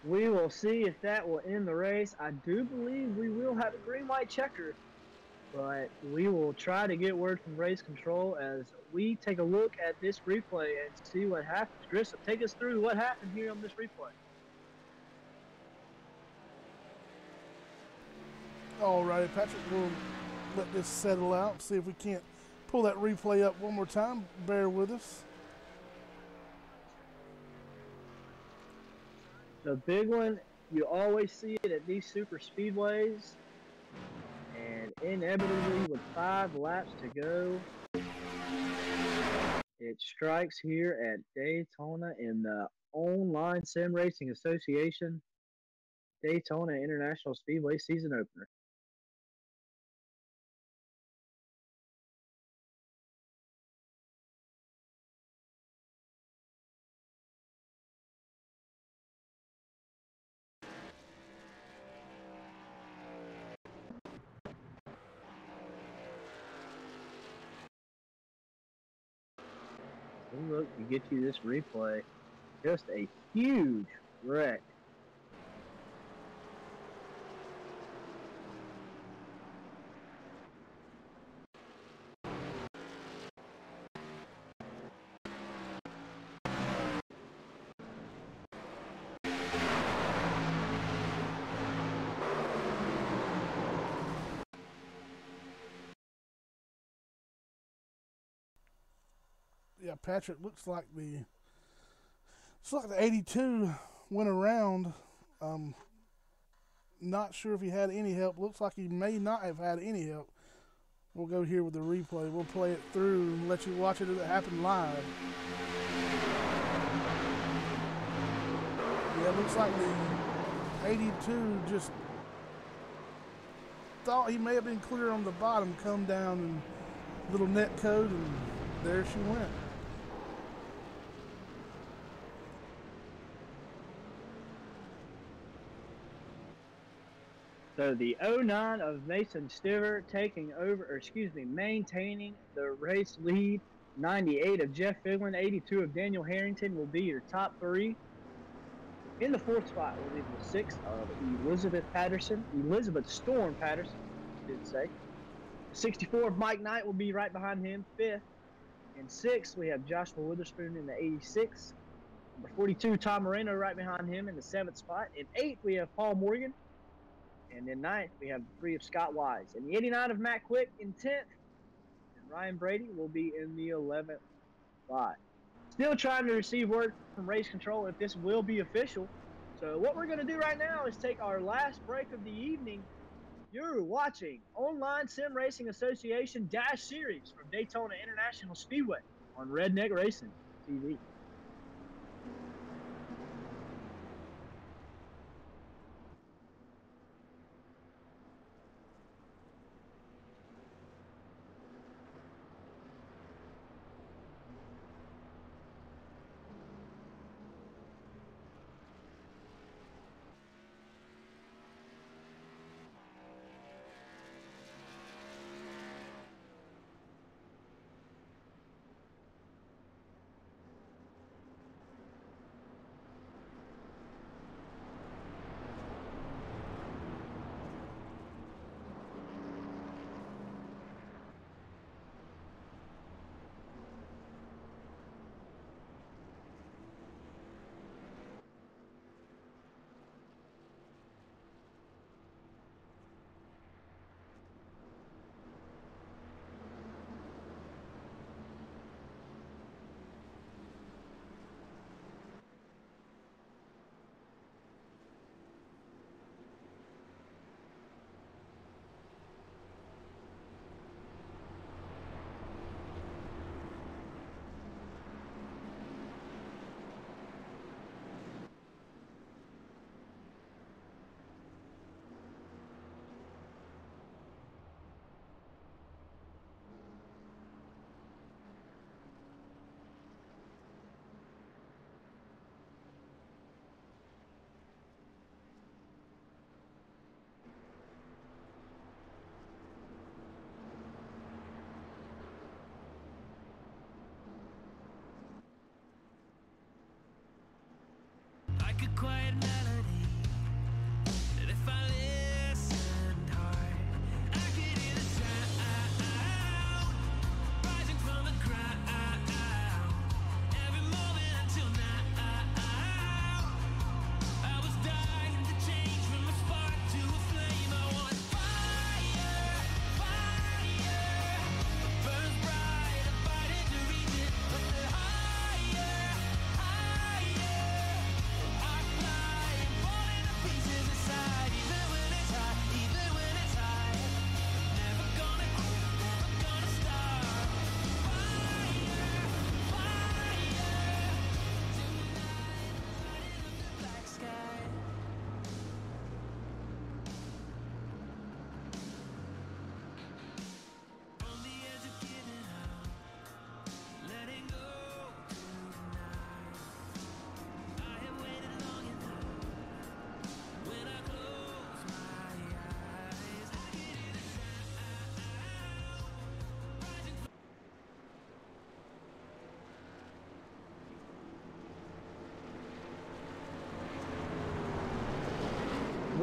We will see if that will end the race. I do believe we will have a green-white checker, but we will try to get word from race control as we take a look at this replay and see what happens. Grissom, take us through what happened here on this replay. Alrighty, Patrick, we'll let this settle out. See if we can't pull that replay up one more time. Bear with us. The big one, you always see it at these super speedways. And inevitably, with 5 laps to go, it strikes here at Daytona in the Online Sim Racing Association Daytona International Speedway season opener. And look, to get you this replay, just a huge wreck. Yeah, Patrick, looks like the 82 went around. Not sure if he had any help. Looks like he may not have had any help. We'll go here with the replay. We'll play it through and let you watch it as it happened live. Yeah, it looks like the 82 just thought he may have been clear on the bottom, come down and little net code, and there she went. So the 09 of Mason Stiver taking over, or excuse me, maintaining the race lead. 98 of Jeff Figlin, 82 of Daniel Harrington will be your top 3. In the 4th spot will be the 6th of Elizabeth Storm Patterson, I should say. 64 of Mike Knight will be right behind him, 5th. In 6th, we have Joshua Witherspoon in the 86. Number 42, Tom Moreno right behind him in the 7th spot. In 8th, we have Paul Morgan. And in 9th, we have 3 of Scott Wise. And the 89 of Matt Quick in 10th. And Ryan Brady will be in the 11th spot. Still trying to receive word from race control if this will be official. So what we're going to do right now is take our last break of the evening. You're watching Online Sim Racing Association Dash Series from Daytona International Speedway on Redneck Racing TV.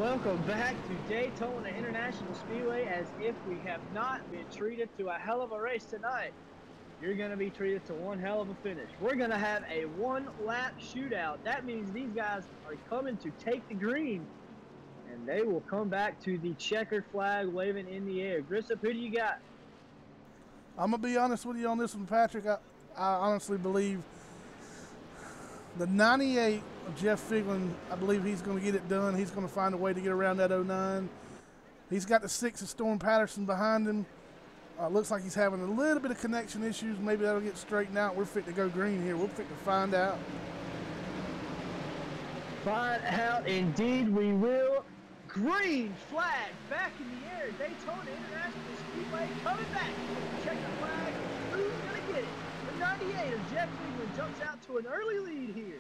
Welcome back to Daytona International Speedway. As if we have not been treated to a hell of a race tonight, you're going to be treated to one hell of a finish. We're going to have a one-lap shootout. That means these guys are coming to take the green, and they will come back to the checkered flag waving in the air. Grissom, who do you got? I'm going to be honest with you on this one, Patrick. I honestly believe the 98 of Jeff Figlin, I believe he's going to get it done. He's going to find a way to get around that 09. He's got the 6 of Storm Patterson behind him. Looks like he's having a little bit of connection issues. Maybe that'll get straightened out. We're fit to go green here. We're fit to find out. Find out indeed we will. Green flag back in the air. Daytona International Speedway coming back. Check the flag. Who's going to get it? The 98 of Jeff Figlin jumps out to an early lead here.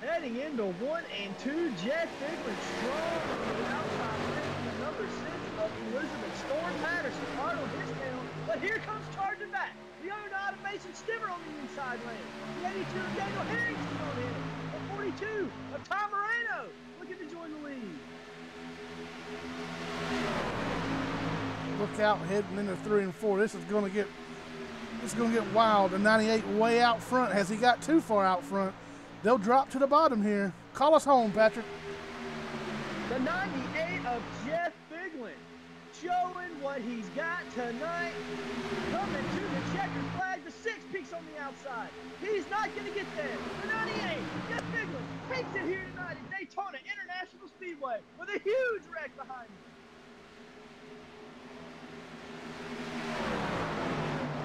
Heading into 1 and 2, Jeff Figlin strong on the outside lane. The number 6 of Elizabeth Storm Patterson hard on his tail, but here comes charging back. The 09 of Mason Stimmer on the inside lane. The 82 of Daniel Harrington on him. The 42 of Tom Moreno looking to join the lead. Look out heading into 3 and 4. This is going to get wild. The 98 way out front. Has he got too far out front? They'll drop to the bottom here. Call us home, Patrick. The 98 of Jeff Figlin showing what he's got tonight. Coming to the checkered flag. The 6 peaks on the outside. He's not going to get there. The 98, Jeff Figlin, takes it here tonight at Daytona International Speedway with a huge wreck behind him.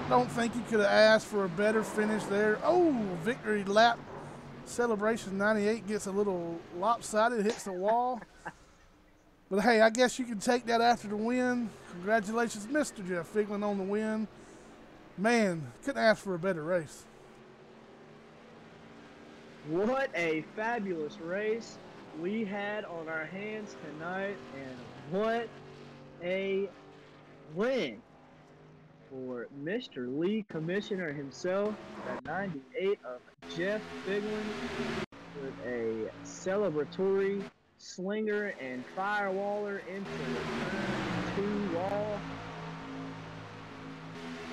Don't think you could have asked for a better finish there. Oh, victory lap celebration. 98 gets a little lopsided, hits the wall. But hey, I guess you can take that after the win. Congratulations, Mr. Jeff Figlin, on the win. Man, couldn't ask for a better race. What a fabulous race we had on our hands tonight, and what a win for Mr. Lee Commissioner himself, the 98 of Jeff Figlin, with a celebratory slinger and firewaller into the turn 2 wall.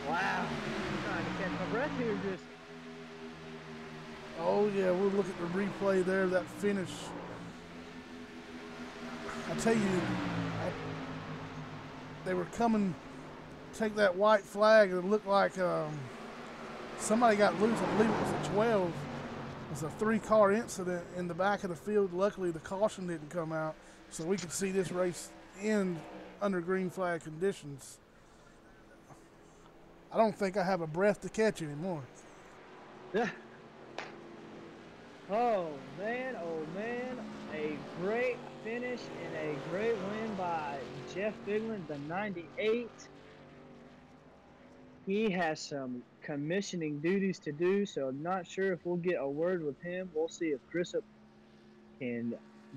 Wow. I'm trying to catch my breath here, just. Oh yeah, we'll look at the replay there, that finish. I tell you, they were coming to take that white flag, and it looked like somebody got loose. I believe it was a 12. It was a 3-car incident in the back of the field. Luckily, the caution didn't come out, so we could see this race end under green flag conditions. I don't think I have a breath to catch anymore. Yeah. Oh man, a great finish and a great win by Jeff Figlin, the 98. He has some commissioning duties to do, so I'm not sure if we'll get a word with him. We'll see if Grissom can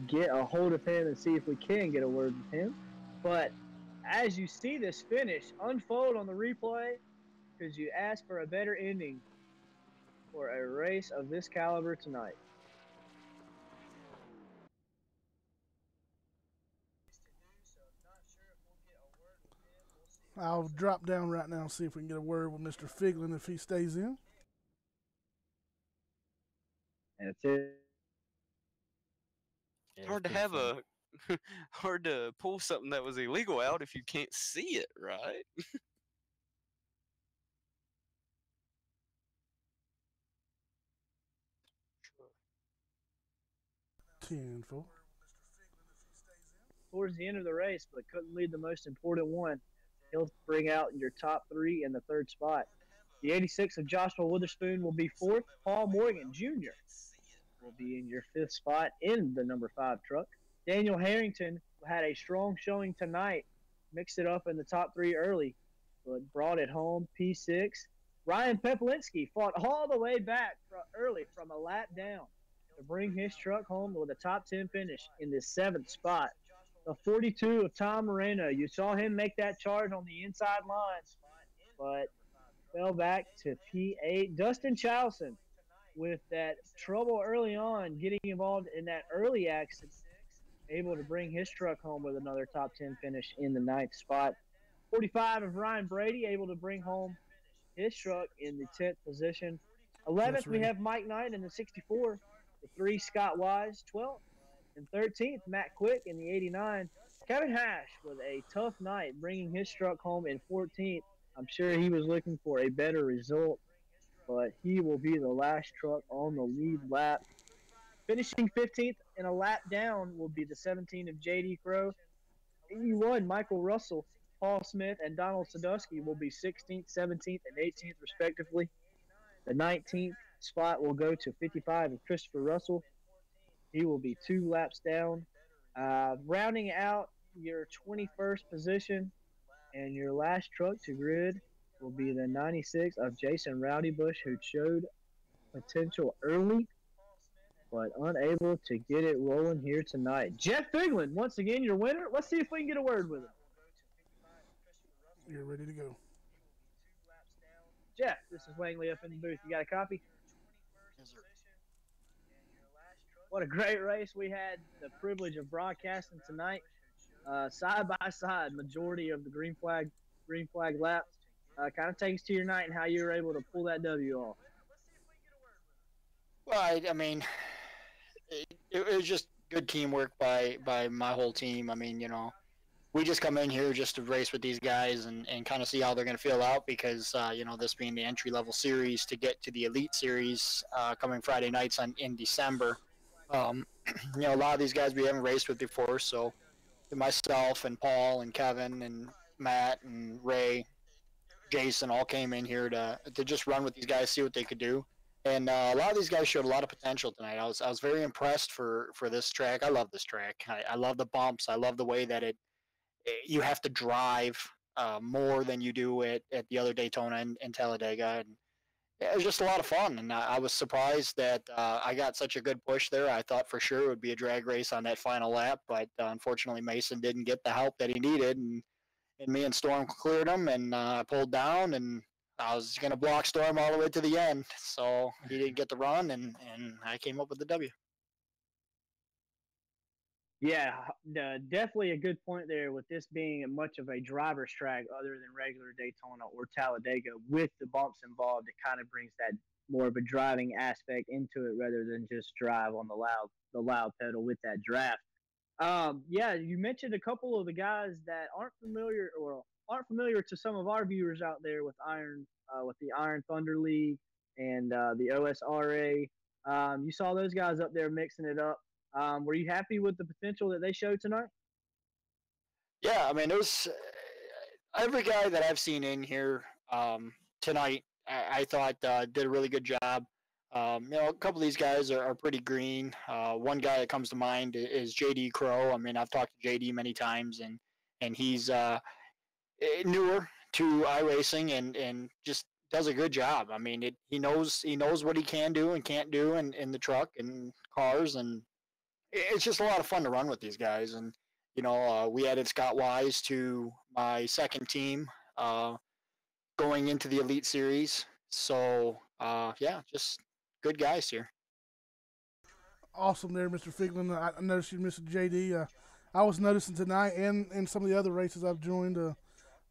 get a hold of him and see if we can get a word with him. But as you see this finish unfold on the replay, because you asked for a better ending for a race of this caliber tonight. I'll drop down right now and see if we can get a word with Mr. Figlin if he stays in. That's it. Hard to have hard to pull something that was illegal out if you can't see it, right? 10-4. Towards the end of the race, but couldn't lead the most important one. He'll bring out your top 3 in the 3rd spot. The 86 of Joshua Witherspoon will be 4th. Paul Morgan Jr. will be in your 5th spot in the number 5 truck. Daniel Harrington had a strong showing tonight. Mixed it up in the top 3 early, but brought it home, P6. Ryan Peplinski fought all the way back early from a lap down to bring his truck home with a top 10 finish in the 7th spot. The 42 of Tom Moreno, you saw him make that charge on the inside line, but fell back to P8. Dustin Chilson with that trouble early on, getting involved in that early accident, able to bring his truck home with another top 10 finish in the ninth spot. 45 of Ryan Brady, able to bring home his truck in the 10th position. 11th, That's we right. have Mike Knight in the 64. The 3, Scott Wise. 12th and 13th, Matt Quick in the 89. Kevin Hash with a tough night, bringing his truck home in 14th. I'm sure he was looking for a better result, but he will be the last truck on the lead lap. Finishing 15th and a lap down will be the 17 of J.D. Crow. 81, Michael Russell, Paul Smith, and Donald Sadusky will be 16th, 17th, and 18th, respectively. The 19th spot will go to 55 of Christopher Russell. He will be 2 laps down. Rounding out your 21st position and your last truck to grid will be the 96 of Jason Rowdy Bush, who showed potential early but unable to get it rolling here tonight. Jeff Figlin, once again, your winner. Let's see if we can get a word with him. You're ready to go. Jeff, this is Langley up in the booth. You got a copy? Yes, sir. What a great race we had the privilege of broadcasting tonight. Side by side, majority of the green flag lap. Kind of take us to your night and how you were able to pull that W off. Well, I mean, it was just good teamwork by my whole team. I mean, we just come in here just to race with these guys and kind of see how they're going to feel out because, this being the entry-level series to get to the Elite Series coming Friday nights in December. A lot of these guys we haven't raced with before, so myself and Paul and Kevin and Matt and Ray, Jason all came in here to just run with these guys, see what they could do. And a lot of these guys showed a lot of potential tonight. I was very impressed for this track. I love this track. I love the bumps. I love the way that you have to drive more than you do at the other Daytona and Talladega. And it was just a lot of fun. And I was surprised that I got such a good push there. I thought for sure it would be a drag race on that final lap, but unfortunately Mason didn't get the help that he needed. And me and Storm cleared him, and I pulled down, and I was going to block Storm all the way to the end. So he didn't get the run, and I came up with the W. Yeah, definitely a good point there with this being much of a driver's track other than regular Daytona or Talladega with the bumps involved. It kind of brings that more of a driving aspect into it rather than just drive on the loud pedal with that draft. Yeah, you mentioned a couple of the guys that aren't familiar to some of our viewers out there with the Iron Thunder League and the OSRA. You saw those guys up there mixing it up. Were you happy with the potential that they showed tonight? Yeah, I mean, it was every guy that I've seen in here tonight. I thought did a really good job. A couple of these guys are pretty green. One guy that comes to mind is JD Crow. I mean, I've talked to JD many times, and he's newer to iRacing and just does a good job. I mean, he knows what he can do and can't do in the truck and cars, and it's just a lot of fun to run with these guys. And we added Scott Wise to my second team going into the Elite Series. So yeah, just good guys here. Awesome there, Mr. Figlin. I noticed you missed JD. I was noticing tonight and in some of the other races I've joined.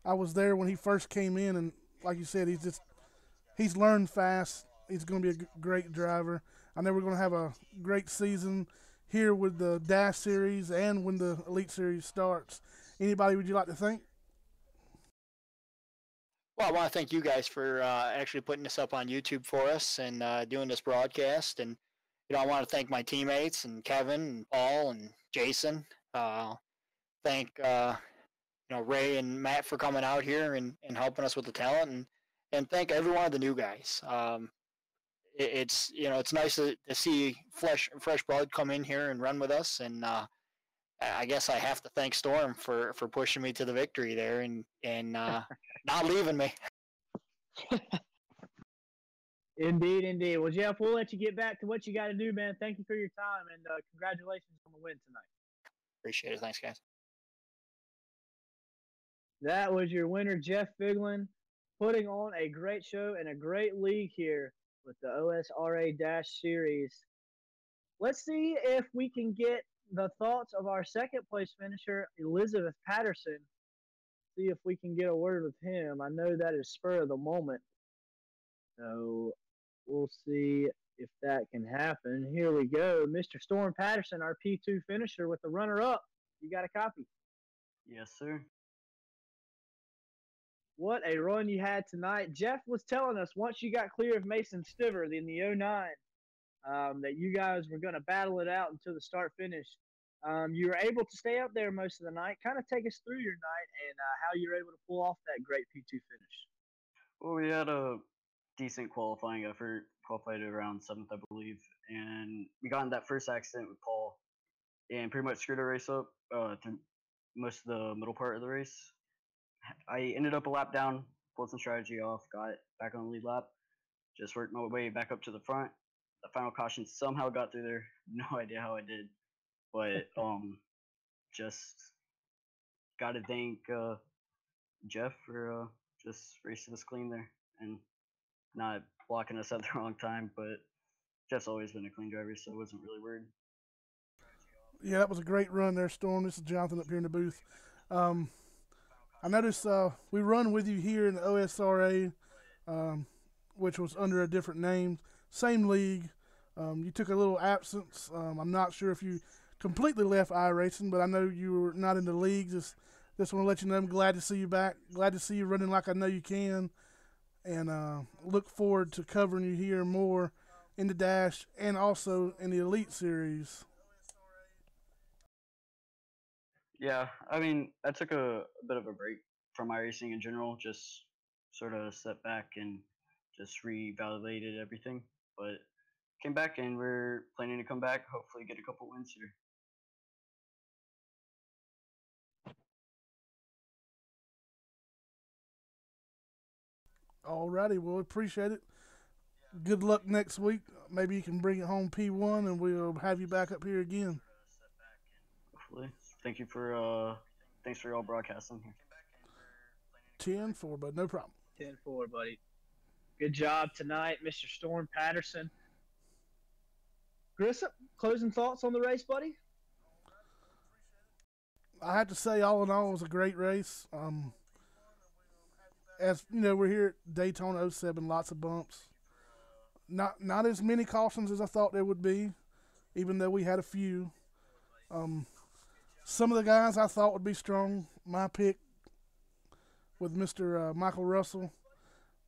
I was there when he first came in, and like you said, he's learned fast. He's going to be a great driver. I know we're going to have a great season here with the Dash Series and when the Elite Series starts. Anybody would you like to thank? Well, I want to thank you guys for actually putting this up on YouTube for us and doing this broadcast. And I want to thank my teammates and Kevin and Paul and Jason. Thank Ray and Matt for coming out here and helping us with the talent, and thank every one of the new guys. It's nice to see fresh blood come in here and run with us, and I guess I have to thank Storm for pushing me to the victory there and not leaving me. Indeed. Well, Jeff, we'll let you get back to what you got to do, man. Thank you for your time, and congratulations on the win tonight. Appreciate it. Thanks, guys. That was your winner, Jeff Figlin, putting on a great show and a great league here with the OSRA-Series. Let's see if we can get the thoughts of our second place finisher, Elizabeth Patterson. See if we can get a word with him. I know that is spur of the moment. So we'll see if that can happen. Here we go. Mr. Storm Patterson, our P2 finisher with the runner-up. You got a copy? Yes, sir. What a run you had tonight. Jeff was telling us once you got clear of Mason Stiver in the 09 that you guys were going to battle it out until the start-finish. You were able to stay up there most of the night. Kind of take us through your night and how you were able to pull off that great P2 finish. Well, we had a decent qualifying effort, qualified around 7th, I believe, and we got in that first accident with Paul and pretty much screwed our race up through most of the middle part of the race. I ended up a lap down, pulled some strategy off, got back on the lead lap, just worked my way back up to the front. The final caution somehow got through there. No idea how I did, but just got to thank Jeff for just racing us clean there and not blocking us at the wrong time. But Jeff's always been a clean driver, so I wasn't really worried. Yeah, that was a great run there, Storm. This is Jonathan up here in the booth. I noticed we run with you here in the OSRA, which was under a different name, same league. You took a little absence. I'm not sure if you completely left iRacing, but I know you were not in the league. Just want to let you know I'm glad to see you back. Glad to see you running like I know you can, and look forward to covering you here more in the Dash and also in the Elite Series. Yeah, I mean, I took a bit of a break from iRacing in general, just sort of stepped back and just reevaluated everything. But came back and we're planning to come back, hopefully get a couple wins here. Alrighty, well, appreciate it. Good luck next week. Maybe you can bring it home P1, and we'll have you back up here again. Hopefully. Thank you for thanks for y'all broadcasting here. 10-4, but no problem. 10-4, buddy. Good job tonight, Mr. Storm Patterson. Grissom, closing thoughts on the race, buddy? I have to say, all in all, it was a great race. As you know, we're here at Daytona 07, lots of bumps. Not as many cautions as I thought there would be, even though we had a few. Some of the guys I thought would be strong. My pick with Mr. Michael Russell.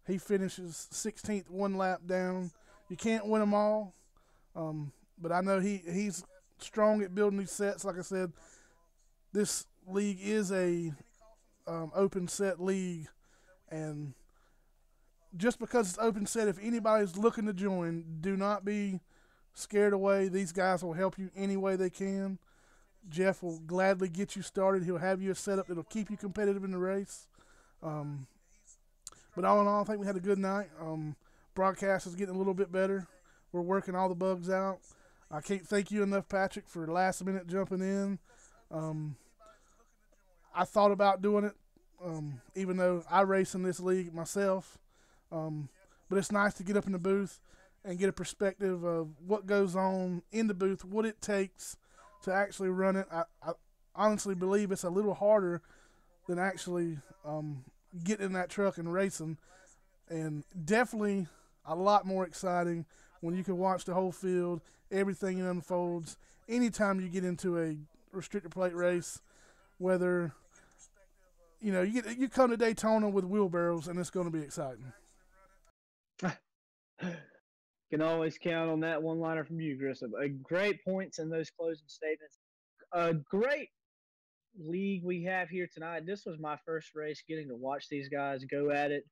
He finishes 16th, one lap down. You can't win them all, but I know he's strong at building these sets. Like I said, this league is a open set league, and just because it's open set, if anybody's looking to join, do not be scared away. These guys will help you any way they can. Jeff will gladly get you started. He'll have you a setup that'll keep you competitive in the race. But all in all, I think we had a good night. Broadcast is getting a little bit better. We're working all the bugs out. I can't thank you enough, Patrick, for last minute jumping in. I thought about doing it, even though I race in this league myself. But it's nice to get up in the booth and get a perspective of what goes on in the booth, what it takes to actually run it. I honestly believe it's a little harder than actually getting in that truck and racing, and definitely a lot more exciting when you can watch the whole field, everything unfolds. Anytime you get into a restrictor plate race, whether you come to Daytona with wheelbarrows, and it's going to be exciting. Can always count on that one-liner from you, Grissom. Great points in those closing statements. A great league we have here tonight. This was my first race getting to watch these guys go at it.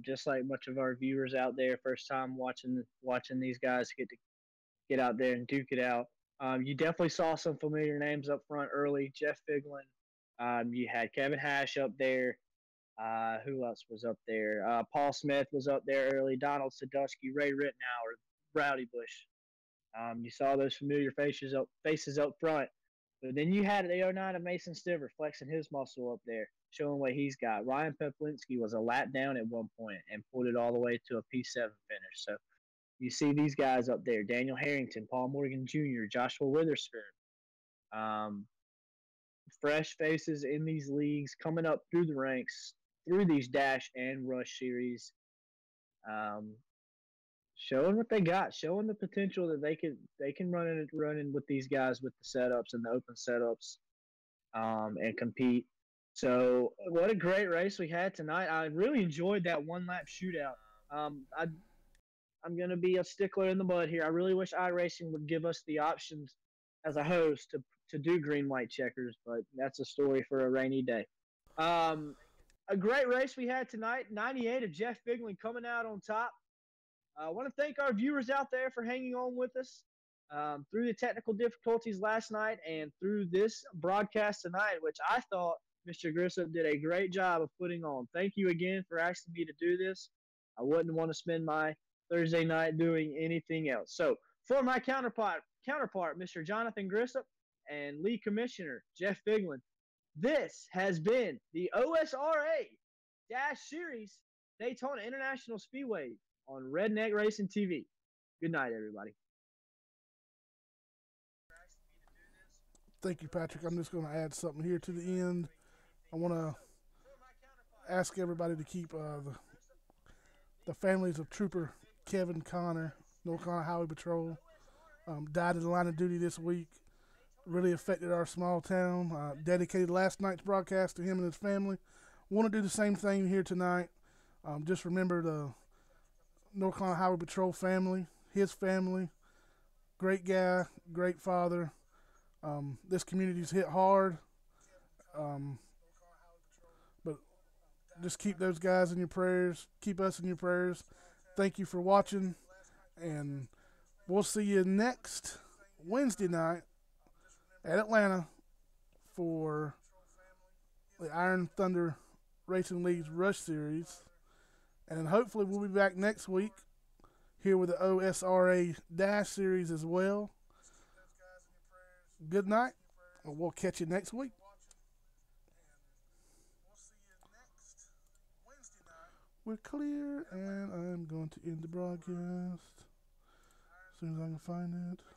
Just like much of our viewers out there, first time watching these guys get out there and duke it out. You definitely saw some familiar names up front early. Jeff Figlin. You had Kevin Hash up there. Who else was up there? Paul Smith was up there early. Donald Sadusky, Ray Rittenauer, Rowdy Bush. You saw those familiar faces up front But then you had the '09 of Mason Stiver flexing his muscle up there, showing what he's got. Ryan Peplinski was a lap down at one point and pulled it all the way to a P7 finish. So you see these guys up there: Daniel Harrington, Paul Morgan Jr., Joshua Witherspoon. Um, Fresh faces in these leagues coming up through the ranks through these dash and rush series, um, showing what they got, showing the potential that they can run in with these guys with the setups and the open setups, and compete. So what a great race we had tonight. I really enjoyed that one lap shootout. I'm gonna be a stickler in the mud here. I really wish iRacing would give us the options as a host to do green white checkers, but that's a story for a rainy day. Um, a great race we had tonight. 98 of Jeff Biglin coming out on top. I want to thank our viewers out there for hanging on with us through the technical difficulties last night and through this broadcast tonight, which I thought Mr. Grissom did a great job of putting on. Thank you again for asking me to do this. I wouldn't want to spend my Thursday night doing anything else. So for my counterpart, Mr. Jonathan Grissom and League Commissioner Jeff Biglin, this has been the OSRA Dash Series Daytona International Speedway on Redneck Racing TV. Good night, everybody. Thank you, Patrick. I'm just going to add something here to the end. I want to ask everybody to keep the families of Trooper Kevin Connor, North Carolina Highway Patrol, died in the line of duty this week. Really affected our small town. Dedicated last night's broadcast to him and his family. Want to do the same thing here tonight. Just remember the North Carolina Highway Patrol family, his family. Great guy, great father. This community's hit hard. But just keep those guys in your prayers. Keep us in your prayers. Thank you for watching. And we'll see you next Wednesday night at Atlanta for the Iron Thunder Racing League's Rush Series. And then hopefully we'll be back next week here with the OSRA Dash Series as well. Good night, and we'll catch you next week. We're clear, and I'm going to end the broadcast as soon as I can find it.